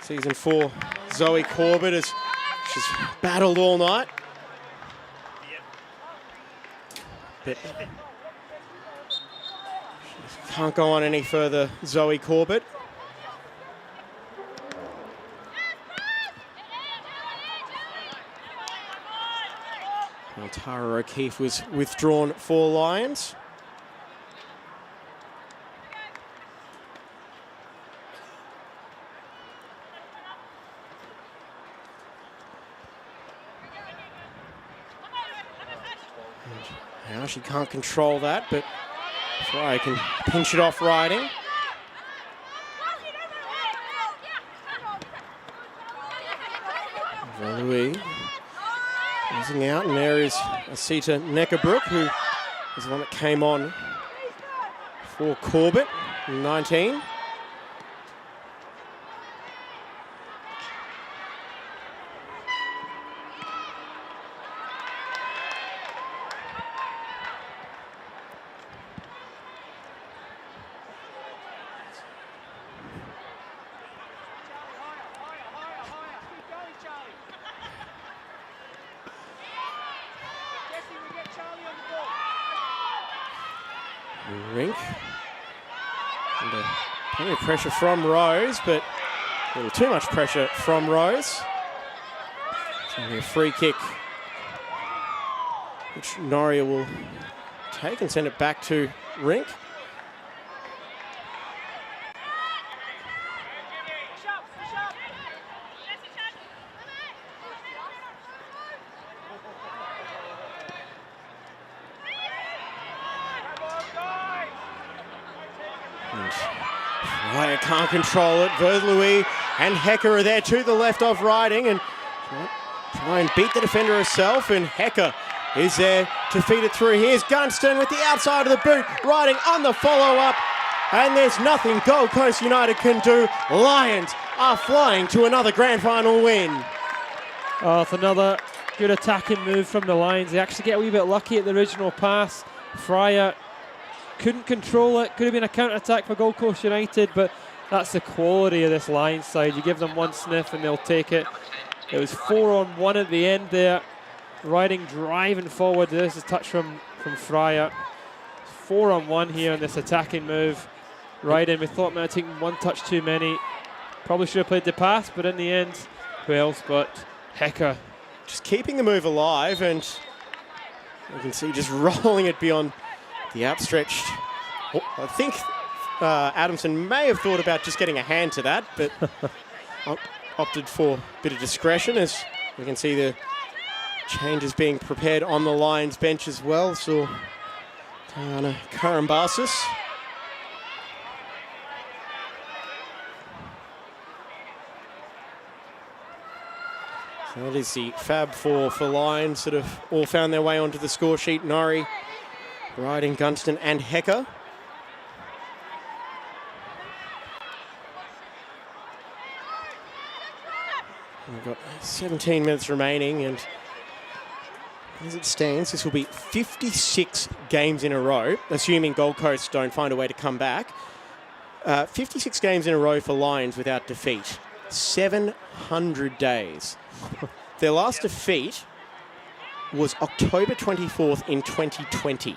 season for Zoe Corbett as she's battled all night. But she can't go on any further, Zoe Corbett. Well, Tara O'Keefe was withdrawn for Lions. Now she can't control that, but Fryer can pinch it off Riding. Louis losing out, and there is Asita Neckerbrook, who is the one that came on for Corbett, 19. Rink. Under plenty of pressure from Rose, but a little too much pressure from Rose. So a free kick, which Noria will take and send it back to Rink. Ryan can't control it. Verlouis and Hecker are there to the left of Riding and try and beat the defender herself, and Hecker is there to feed it through. Here's Gunston with the outside of the boot. Riding on the follow-up, and there's nothing Gold Coast United can do. Lions are flying to another grand final win. Oh, it's another good attacking move from the Lions. They actually get a wee bit lucky at the original pass. Fryer couldn't control it. Could have been a counter-attack for Gold Coast United, but that's the quality of this Lions side. You give them one sniff and they'll take it. It was 4-on-1 at the end there. Riding, driving forward. This is a touch from Fryer. 4-on-1 here on this attacking move. Riding, we thought might have taken one touch too many. Probably should have played the pass, but in the end, who else but Hecker. Just keeping the move alive, and you can see just rolling it beyond the outstretched. Oh, I think Adamson may have thought about just getting a hand to that, but opted for a bit of discretion, as we can see the changes being prepared on the Lions bench as well. So Tana Karambasis. So that is the Fab Four for Lions that have all found their way onto the score sheet. Norrie, Riding, Gunston and Hecker. We've got 17 minutes remaining, and as it stands, this will be 56 games in a row, assuming Gold Coast don't find a way to come back. 56 games in a row for Lions without defeat. 700 days. Their last defeat was October 24th in 2020.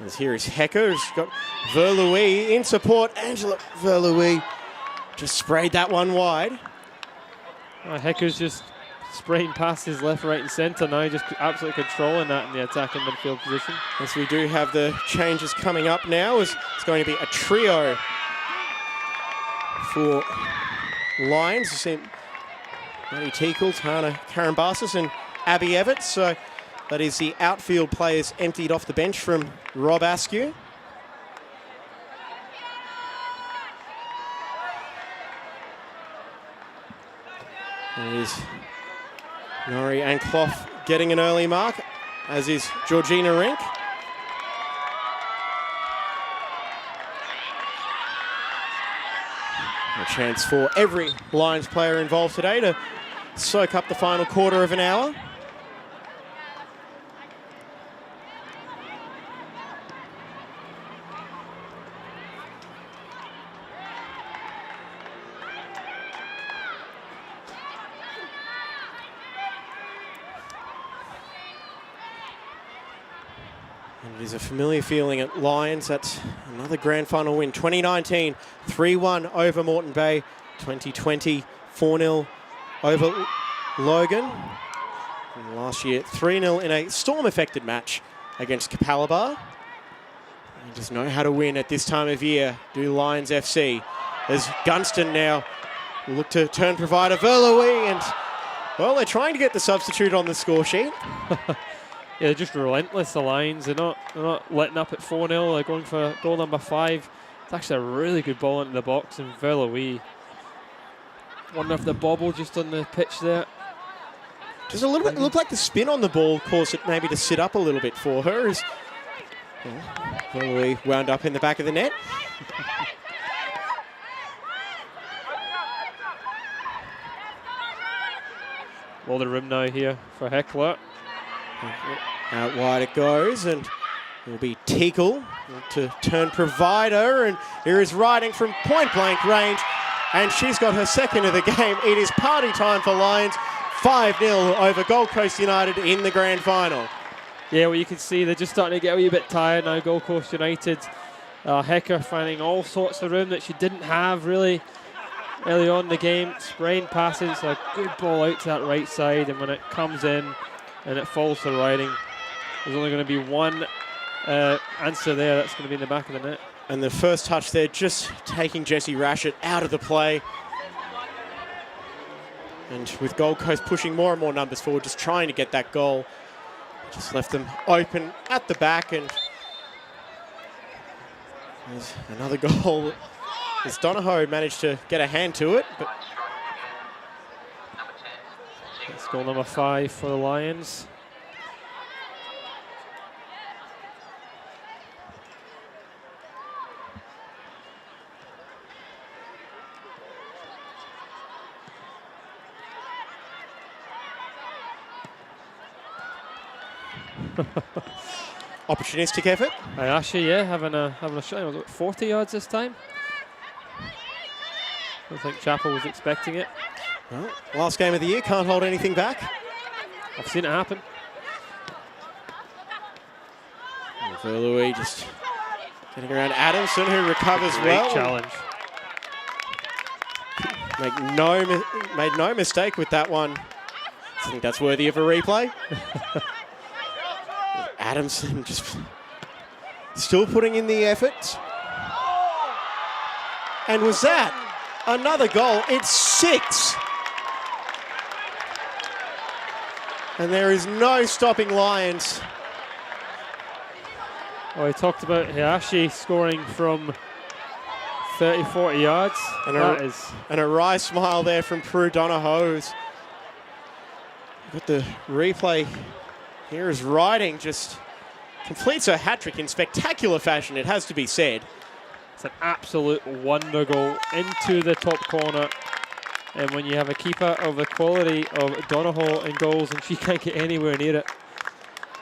As here is Hecker, who's got Verlouis in support. Angela Verlouis just sprayed that one wide. Hecker's just spraying passes left, right and centre now, just absolutely controlling that in the attacking midfield position. As we do have the changes coming up now, as it's going to be a trio for Lions. You see Maddie Teakle, Tana Karambasis and Abby Everts. So that is the outfield players emptied off the bench from Rob Askew. There is Norrie and Clough getting an early mark, as is Georgina Rink. A chance for every Lions player involved today to soak up the final quarter of an hour. And it is a familiar feeling at Lions. That's another grand final win. 2019, 3-1 over Moreton Bay. 2020, 4-0 over Logan. And last year, 3-0 in a storm-affected match against Capalaba. They just know how to win at this time of year, do Lions FC. As Gunston now look to turn provider Verloui, and, well, they're trying to get the substitute on the score sheet. Yeah, they're just relentless, the Lions. They're not letting up at 4-0. They're going for goal number 5. It's actually a really good ball into the box, and Verloui. Wonder if the bobble just on the pitch there. Just a little bit, looked like the spin on the ball caused it maybe to sit up a little bit for her. As Verloui wound up in the back of the net. Well, the room now here for Heckler. Out wide it goes, and it'll be Teagle to turn provider, and here is Riding from point-blank range, and she's got her second of the game. It is party time for Lions, 5-0 over Gold Coast United in the grand final. Yeah, well, you can see they're just starting to get a wee bit tired now, Gold Coast United. Hecker finding all sorts of room that she didn't have really early on in the game. Spraying passes, a good ball out to that right side, and when it comes in and it falls to Riding, there's only going to be one answer there. That's going to be in the back of the net. And the first touch there, just taking Jessie Rashett out of the play. And with Gold Coast pushing more and more numbers forward, just trying to get that goal. Just left them open at the back, and there's another goal. As Donahoe managed to get a hand to it, but that's goal number 5 for the Lions. Opportunistic effort. Ayashi, yeah, having a shot. Was it 40 yards this time? I don't think Chappell was expecting it. Well, last game of the year, can't hold anything back. I've seen it happen. Verloui just getting around Adamson, who recovers Great well. challenge. Made no mistake with that one. I think that's worthy of a replay. Adamson just still putting in the effort. And was that another goal? It's 6. And there is no stopping Lions. Oh, he talked about Hayashi scoring from 30, 40 yards. And a wry smile there from Prue Donahoe. Got the replay. Here is Riding, just completes her hat-trick in spectacular fashion, it has to be said. It's an absolute wonder goal into the top corner. And when you have a keeper of the quality of Donahoe in goals and she can't get anywhere near it,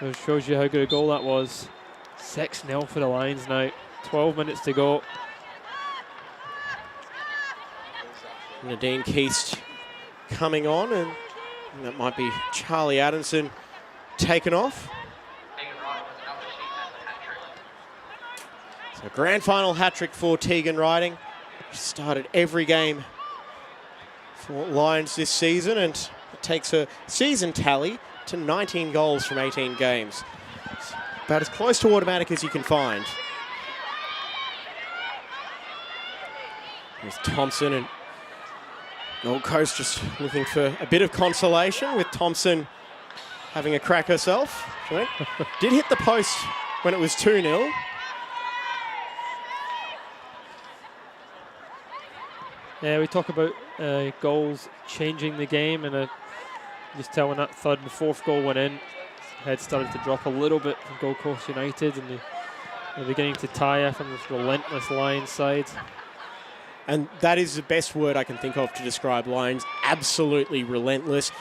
it shows you how good a goal that was. 6-0 for the Lions now. 12 minutes to go. Nadine Keast coming on, and that might be Charlie Adamson taken off. So grand final hat-trick for Tegan Riding. She started every game for Lions this season, and it takes her season tally to 19 goals from 18 games. It's about as close to automatic as you can find. There's Thompson, and Gold Coast just looking for a bit of consolation with Thompson having a crack herself. She did hit the post when it was 2-0. Yeah, we talk about goals changing the game, and just tell when that third and fourth goal went in, head started to drop a little bit from Gold Coast United, and they're beginning to tire from this relentless Lions side. And that is the best word I can think of to describe Lions. Absolutely relentless.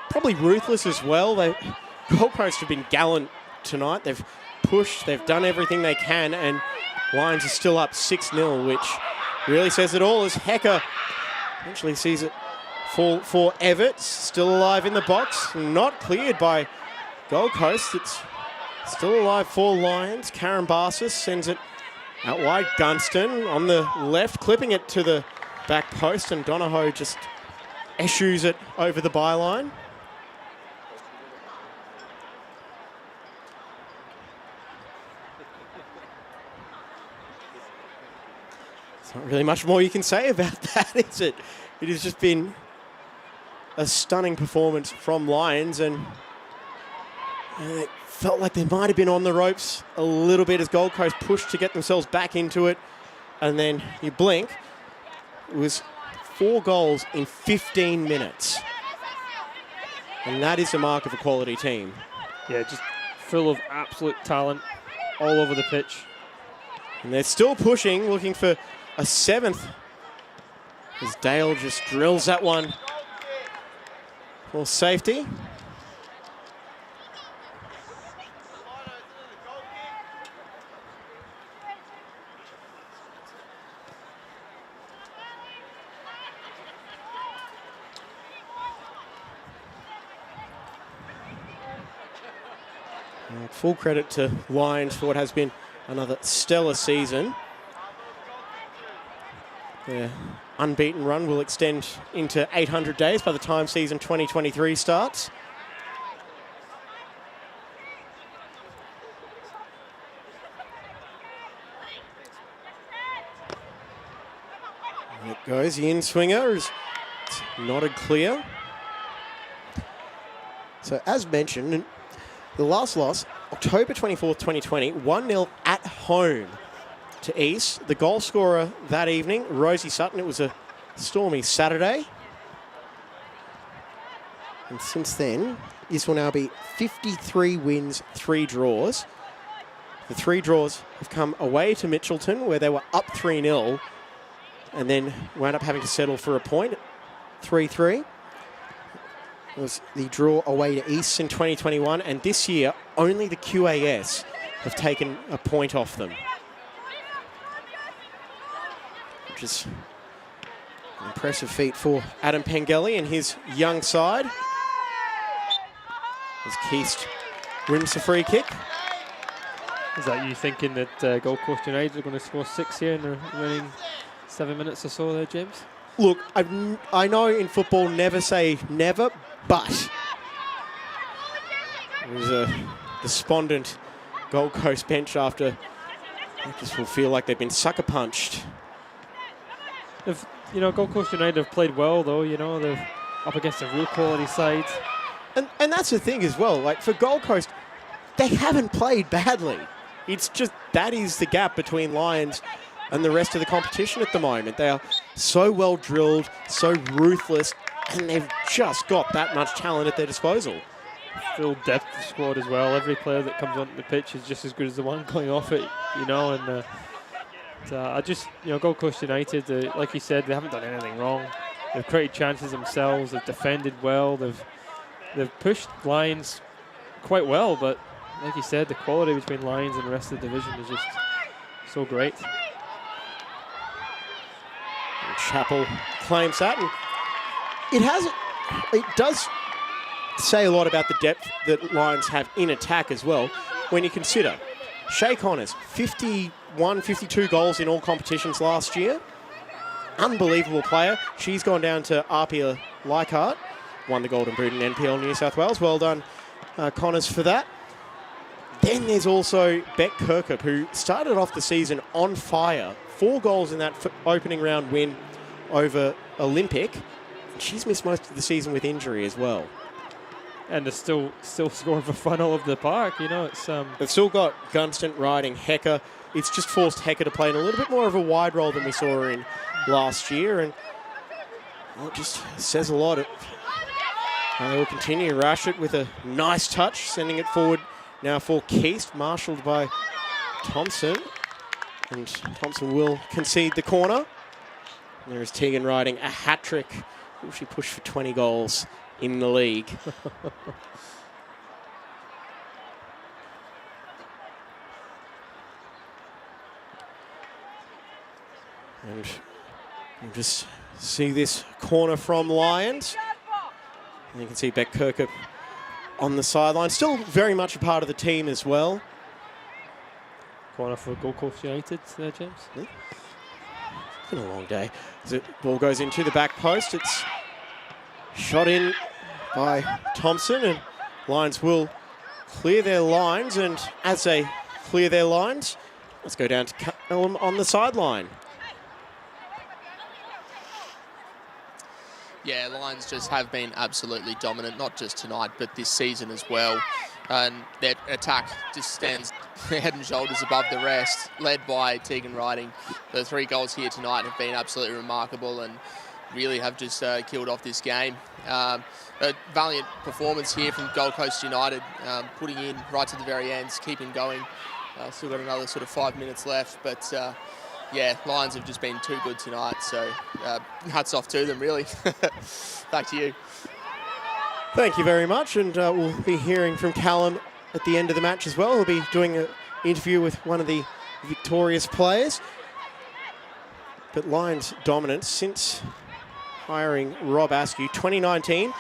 Probably ruthless as well. Gold Coast have been gallant tonight. They've pushed, they've done everything they can, and Lions are still up 6-0, which really says it all as Hecker eventually sees it fall for Everts. Still alive in the box, not cleared by Gold Coast. It's Still alive for Lions. Karen Barsis sends it out wide. Gunston on the left, clipping it to the back post, and Donahoe just eschews it over the byline. There's not really much more you can say about that, is it? It has just been a stunning performance from Lions, and it felt like they might have been on the ropes a little bit as Gold Coast pushed to get themselves back into it. And then you blink, it was 4 goals in 15 minutes. And that is the mark of a quality team. Yeah, just full of absolute talent all over the pitch. And they're still pushing, looking for a 7th. As Dale just drills that one for safety. Full credit to Lions for what has been another stellar season. Their unbeaten run will extend into 800 days by the time season 2023 starts. And it goes, the in-swinger is nodded clear. So as mentioned, the last loss, October 24th, 2020, 1-0 at home to East. The goal scorer that evening, Rosie Sutton. It was a stormy Saturday. And since then, this will now be 53 wins, 3 draws. The 3 draws have come away to Mitchelton, where they were up 3-0, and then wound up having to settle for a point, 3-3. Was the draw away to East in 2021, and this year only the QAS have taken a point off them, which is an impressive feat for Adam Pengelly and his young side. As Keast wins the free kick. Is that you thinking that Gold Coast United are going to score 6 here in the remaining 7 minutes or so there, James? Look, I know in football never say never, but it was a despondent Gold Coast bench after they just will feel like they've been sucker punched. If Gold Coast United have played well, though. They're up against a real quality side. And that's the thing as well. Like for Gold Coast, they haven't played badly. It's just that is the gap between Lions and the rest of the competition at the moment. They are so well drilled, so ruthless, and they've just got that much talent at their disposal. Full depth of squad as well. Every player that comes onto the pitch is just as good as the one going off it, and I just, Gold Coast United, like you said, they haven't done anything wrong. They've created chances themselves, they've defended well, they've pushed Lions quite well, but like you said, the quality between Lions and the rest of the division is just so great. And Chappell claims that, and it does say a lot about the depth that Lions have in attack as well, when you consider Shay Connors, 51, 52 goals in all competitions last year. Unbelievable player. She's gone down to Arpia Leichhardt, won the Golden Boot in NPL New South Wales. Well done, Connors, for that. Then there's also Beck Kirkup, who started off the season on fire. 4 goals in that opening round win over Olympic. She's missed most of the season with injury as well. And they're still scoring for fun all over the park. It's They've still got Gunston riding Hecker. It's just forced Hecker to play in a little bit more of a wide role than we saw her in last year, and it just says a lot. They will continue. Rashid with a nice touch, sending it forward now for Keast, marshalled by Thompson, and Thompson will concede the corner. There is Tegan riding a hat trick. Will she push for 20 goals in the league? And we'll just see this corner from Lions. And you can see Beck Kirkup on the sideline. Still very much a part of the team as well. Corner for Gold Coast United there, James. It's been a long day. As the ball goes into the back post, it's shot in by Thompson, and Lions will clear their lines, and as they clear their lines, let's go down to Callum on the sideline. Yeah, Lions just have been absolutely dominant, not just tonight, but this season as well. And their attack just stands head and shoulders above the rest, led by Tegan Riding. The 3 goals here tonight have been absolutely remarkable and really have just killed off this game. A valiant performance here from Gold Coast United, putting in right to the very end, keeping going. Still got another sort of 5 minutes left, but yeah, Lions have just been too good tonight, so hats off to them, really. Back to you. Thank you very much, and we'll be hearing from Callum at the end of the match as well. He'll be doing an interview with one of the victorious players. But Lions dominance since hiring Rob Askew. 2019,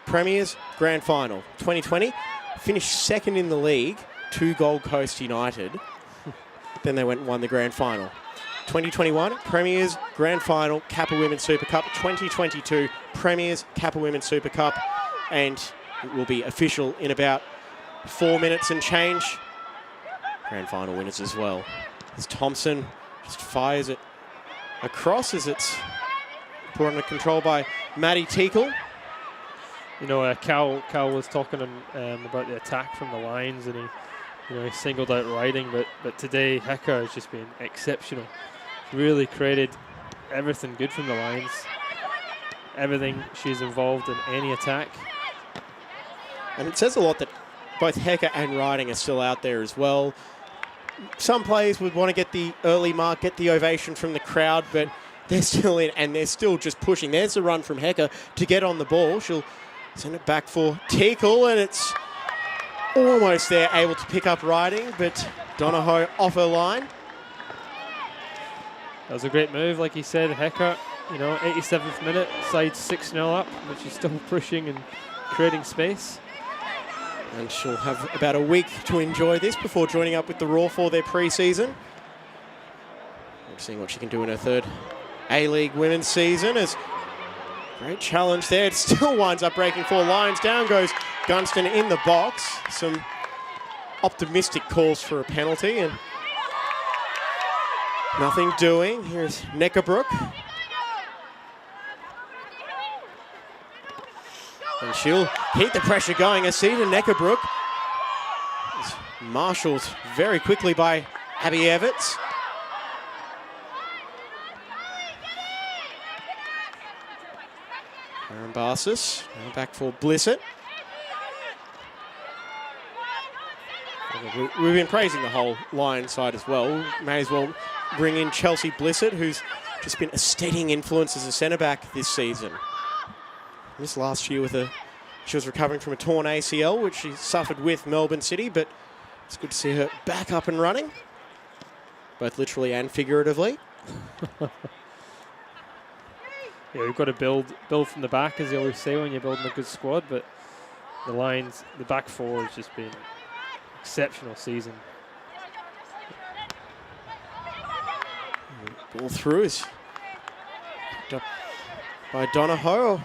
Premiers Grand Final. 2020, finished second in the league to Gold Coast United. Then they went and won the Grand Final. 2021, Premiers Grand Final, Kappa Women's Super Cup. 2022, Premiers Kappa Women's Super Cup. And it will be official in about 4 minutes and change. Grand Final winners as well. As Thompson just fires it across as it's brought under control by Maddie Teakle. You know, Cal was talking about the attack from the Lions, and he singled out Riding, but today Heka has just been exceptional. Really created everything good from the Lions. Everything she's involved in any attack. And it says a lot that both Heka and Riding are still out there as well. Some players would want to get the early mark, get the ovation from the crowd, but they're still in and they're still just pushing. There's a run from Heka to get on the ball. She'll send it back for Teakle, and it's almost there, able to pick up Riding, but Donahoe off her line. That was a great move, like he said. Heka, 87th minute, side 6-0 up, but she's still pushing and creating space. And she'll have about a week to enjoy this before joining up with the Raw for their pre-season. We're seeing what she can do in her third A-League women's season. As great challenge there. It still winds up breaking 4 lines. Down goes Gunston in the box. Some optimistic calls for a penalty and nothing doing. Here's Neckabrook. And she'll keep the pressure going. Asita Neckabrook is marshalled very quickly by Abby Everts. Aaron Barsis now back for Blissett. We've been praising the whole Lions side as well. May as well bring in Chelsea Blissett, who's just been a steadying influence as a centre-back this season. This last year she was recovering from a torn ACL, which she suffered with Melbourne City, but it's good to see her back up and running, both literally and figuratively. Yeah, we've got to build from the back, as they always say when you're building a good squad, but the Lions, the back four has just been exceptional season. Ball through is picked up by Donahoe.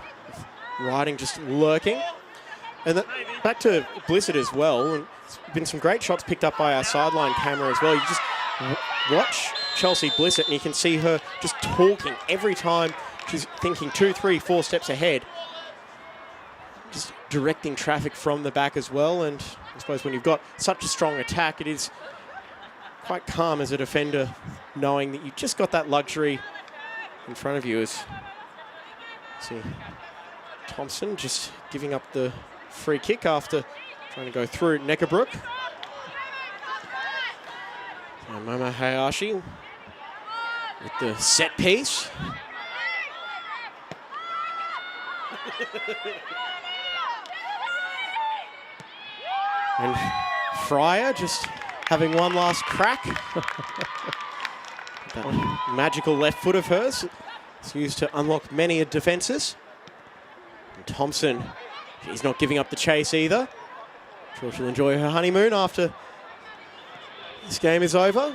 Riding just lurking. And back to Blissett as well. And there's been some great shots picked up by our sideline camera as well. You just watch Chelsea Blissett and you can see her just talking every time she's thinking 2, 3, 4 steps ahead. Just directing traffic from the back as well. And I suppose when you've got such a strong attack, it is quite calm as a defender, knowing that you just got that luxury in front of you. As see Thompson just giving up the free kick after trying to go through Neckabrook. And Mama Hayashi with the set piece. And Fryer just having one last crack. That magical left foot of hers. It's used to unlock many defences. And Thompson, he's not giving up the chase either. Sure she'll enjoy her honeymoon after this game is over.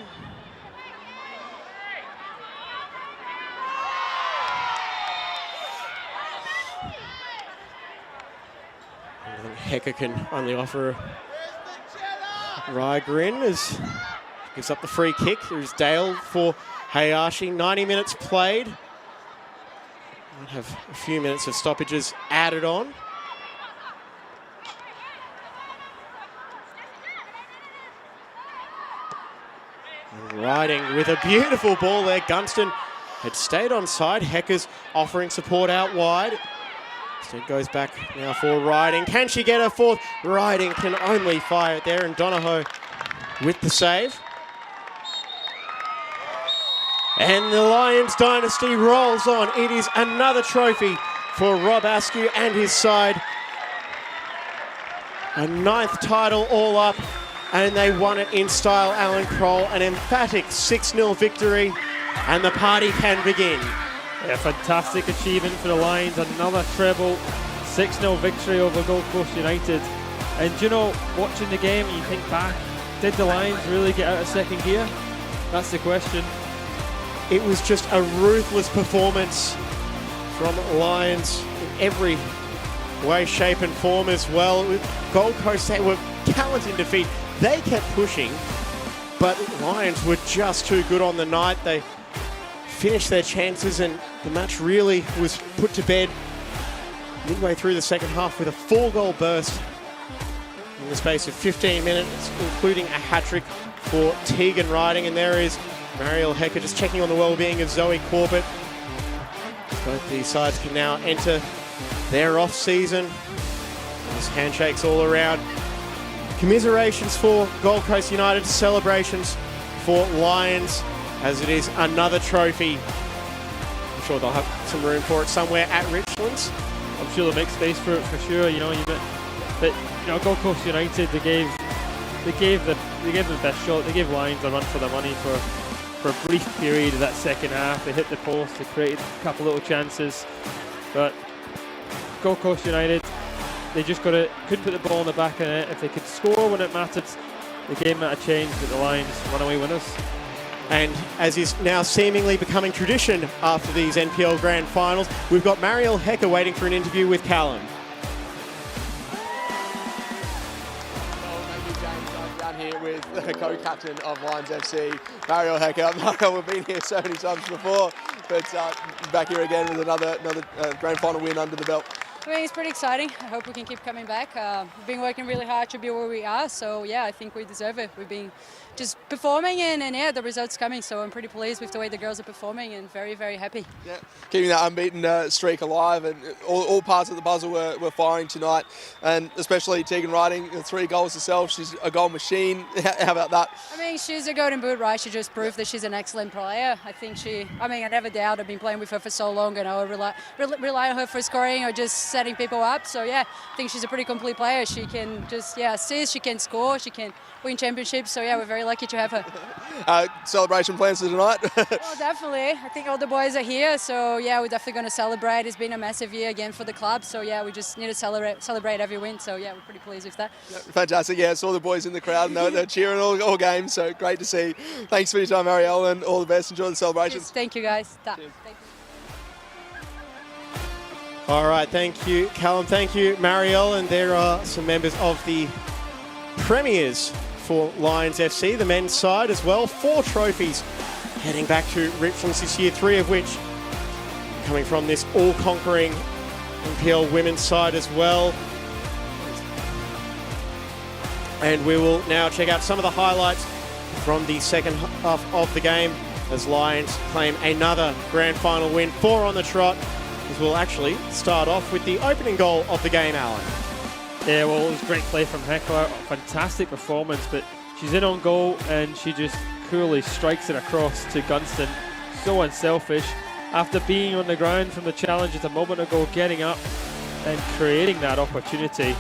I think Hecker can only offer a wry grin as gives up the free kick. There's Dale for Hayashi. 90 minutes played. Might have a few minutes of stoppages added on. And Riding with a beautiful ball there. Gunston had stayed on side. Hecker's offering support out wide. Instead goes back now for Riding. Can she get her fourth? Riding can only fire it there, and Donahoe with the save. And the Lions dynasty rolls on. It is another trophy for Rob Askew and his side. A 9th title all up, and they won it in style. Alan Kroll, an emphatic 6-0 victory, and the party can begin. A fantastic achievement for the Lions, another treble, 6-0 victory over Gold Coast United. And you know, watching the game, you think back, did the Lions really get out of second gear? That's the question. It was just a ruthless performance from Lions in every way, shape and form as well. Gold Coast, they were gallant in defeat. They kept pushing, but Lions were just too good on the night. They finished their chances, and the match really was put to bed midway through the second half with a 4-goal burst in the space of 15 minutes, including a hat-trick for Tegan Riding. And there is Marielle Hecker just checking on the well-being of Zoe Corbett. Both these sides can now enter their off-season. There's handshakes all around. Commiserations for Gold Coast United, celebrations for Lions, as it is another trophy. I'm sure they'll have some room for it somewhere at Richlands. I'm sure they'll make space for it for sure. You know, but Gold Coast United, they gave the best shot. They gave Lions a run for their money for a brief period of that second half. They hit the post. They created a couple little chances, but Gold Coast United, they just couldn't put the ball in the back of the net. If they could score when it mattered, the game might have changed. But the Lions runaway winners. And as is now seemingly becoming tradition after these NPL Grand Finals, we've got Marielle Hecker waiting for an interview with Callum. Thank you, James. I'm down here with the co-captain of Lions FC, Marielle Hecker. Marielle, we've been here so many times before, but back here again with another Grand Final win under the belt. I mean, it's pretty exciting. I hope we can keep coming back. We've been working really hard to be where we are, so yeah, I think we deserve it. We've been just performing, and yeah, the results coming, so I'm pretty pleased with the way the girls are performing and very, very happy. Yeah, keeping that unbeaten streak alive, and all parts of the puzzle were firing tonight, and especially Tegan Riding, 3 goals herself. She's a goal machine. How about that? I mean, she's a golden boot, right? She just proved that she's an excellent player. I think I never doubt. I've been playing with her for so long, and I rely on her for scoring or just setting people up. So yeah, I think she's a pretty complete player. She can just assist, she can score, she can win championships. So yeah, we're very lucky to have her. Celebration plans for tonight? Well, definitely. I think all the boys are here, so yeah, we're definitely going to celebrate. It's been a massive year again for the club, so yeah, we just need to celebrate every win. So yeah, we're pretty pleased with that. Yeah, fantastic. Yeah, saw the boys in the crowd, and they're cheering all games. So great to see. Thanks for your time, Marielle, and all the best. Enjoy the celebrations. Cheers. Thank you, guys. Thank you. All right, thank you, Callum. Thank you, Marielle. And there are some members of the premiers for Lions FC, the men's side as well. 4 trophies heading back to Richlands this year, 3 of which coming from this all-conquering NPL women's side as well. And we will now check out some of the highlights from the second half of the game as Lions claim another grand final win, 4 on the trot. As we'll actually start off with the opening goal of the game, Alan. Yeah, well, it was great play from Heckler. Fantastic performance, but she's in on goal and she just coolly strikes it across to Gunston. So unselfish. After being on the ground from the challenge just a moment ago, getting up and creating that opportunity.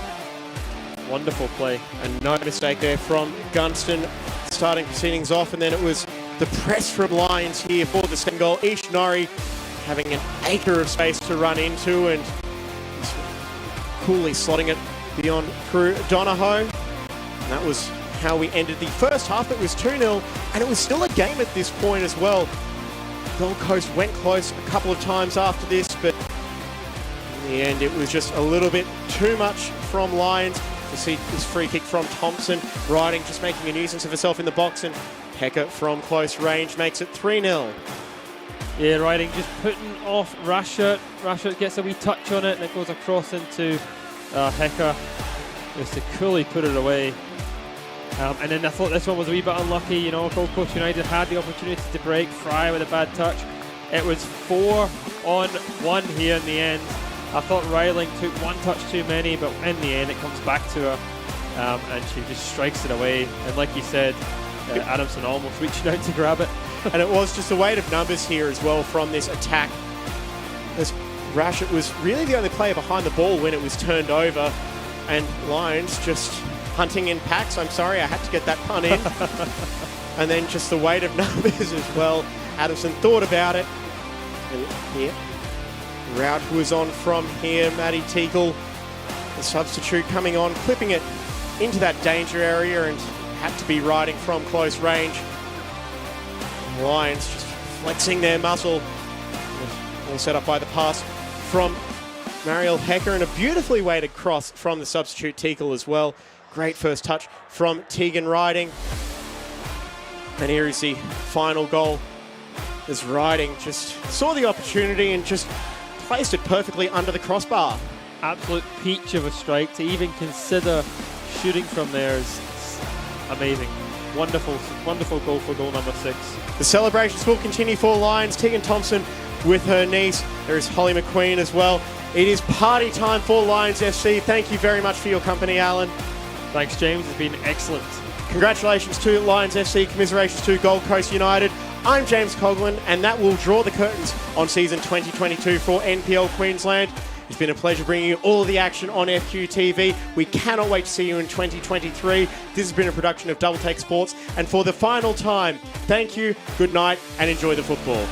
Wonderful play. And no mistake there from Gunston, starting proceedings off, and then it was the press from Lions here for the second goal. Ishinori having an acre of space to run into and coolly slotting it beyond crew Donahoe. That was how we ended the first half. It was 2-0, and it was still a game at this point as well. Gold Coast went close a couple of times after this, but in the end, it was just a little bit too much from Lions. You see this free kick from Thompson. Riding just making a nuisance of herself in the box, and Hecker from close range makes it 3-0. Yeah, Riding just putting off Rashert. Rashert gets a wee touch on it, and it goes across into Hecker. Just to coolly put it away. And then I thought this one was a wee bit unlucky. You know, Gold Coast United had the opportunity to break. Fry with a bad touch. It was 4-on-1 here in the end. I thought Ryling took one touch too many, but in the end it comes back to her, and she just strikes it away. And like you said, Adamson almost reaching out to grab it. And it was just a weight of numbers here as well from this attack, as Rashert was really the only player behind the ball when it was turned over, and Lions just hunting in packs. I'm sorry, I had to get that pun in. And then just the weight of numbers as well. Adamson thought about it. And here, Rout was on from here. Maddie Teagle, the substitute, coming on, clipping it into that danger area, and had to be riding from close range. And Lions just flexing their muscle. All set up by the pass from Mariel Hecker, and a beautifully weighted cross from the substitute Teagle as well. Great first touch from Tegan Riding. And here is the final goal, as Riding just saw the opportunity and just placed it perfectly under the crossbar. Absolute peach of a strike. To even consider shooting from there is amazing. Wonderful, wonderful goal for goal number 6. The celebrations will continue for Lions. Tegan Thompson with her niece. There is Holly McQueen as well. It is party time for Lions FC. Thank you very much for your company, Alan. Thanks, James. It's been excellent. Congratulations to Lions FC. Commiserations to Gold Coast United. I'm James Coughlin, and that will draw the curtains on season 2022 for NPL Queensland. It's been a pleasure bringing you all of the action on FQTV. We cannot wait to see you in 2023. This has been a production of Double Take Sports. And for the final time, thank you, good night, and enjoy the football.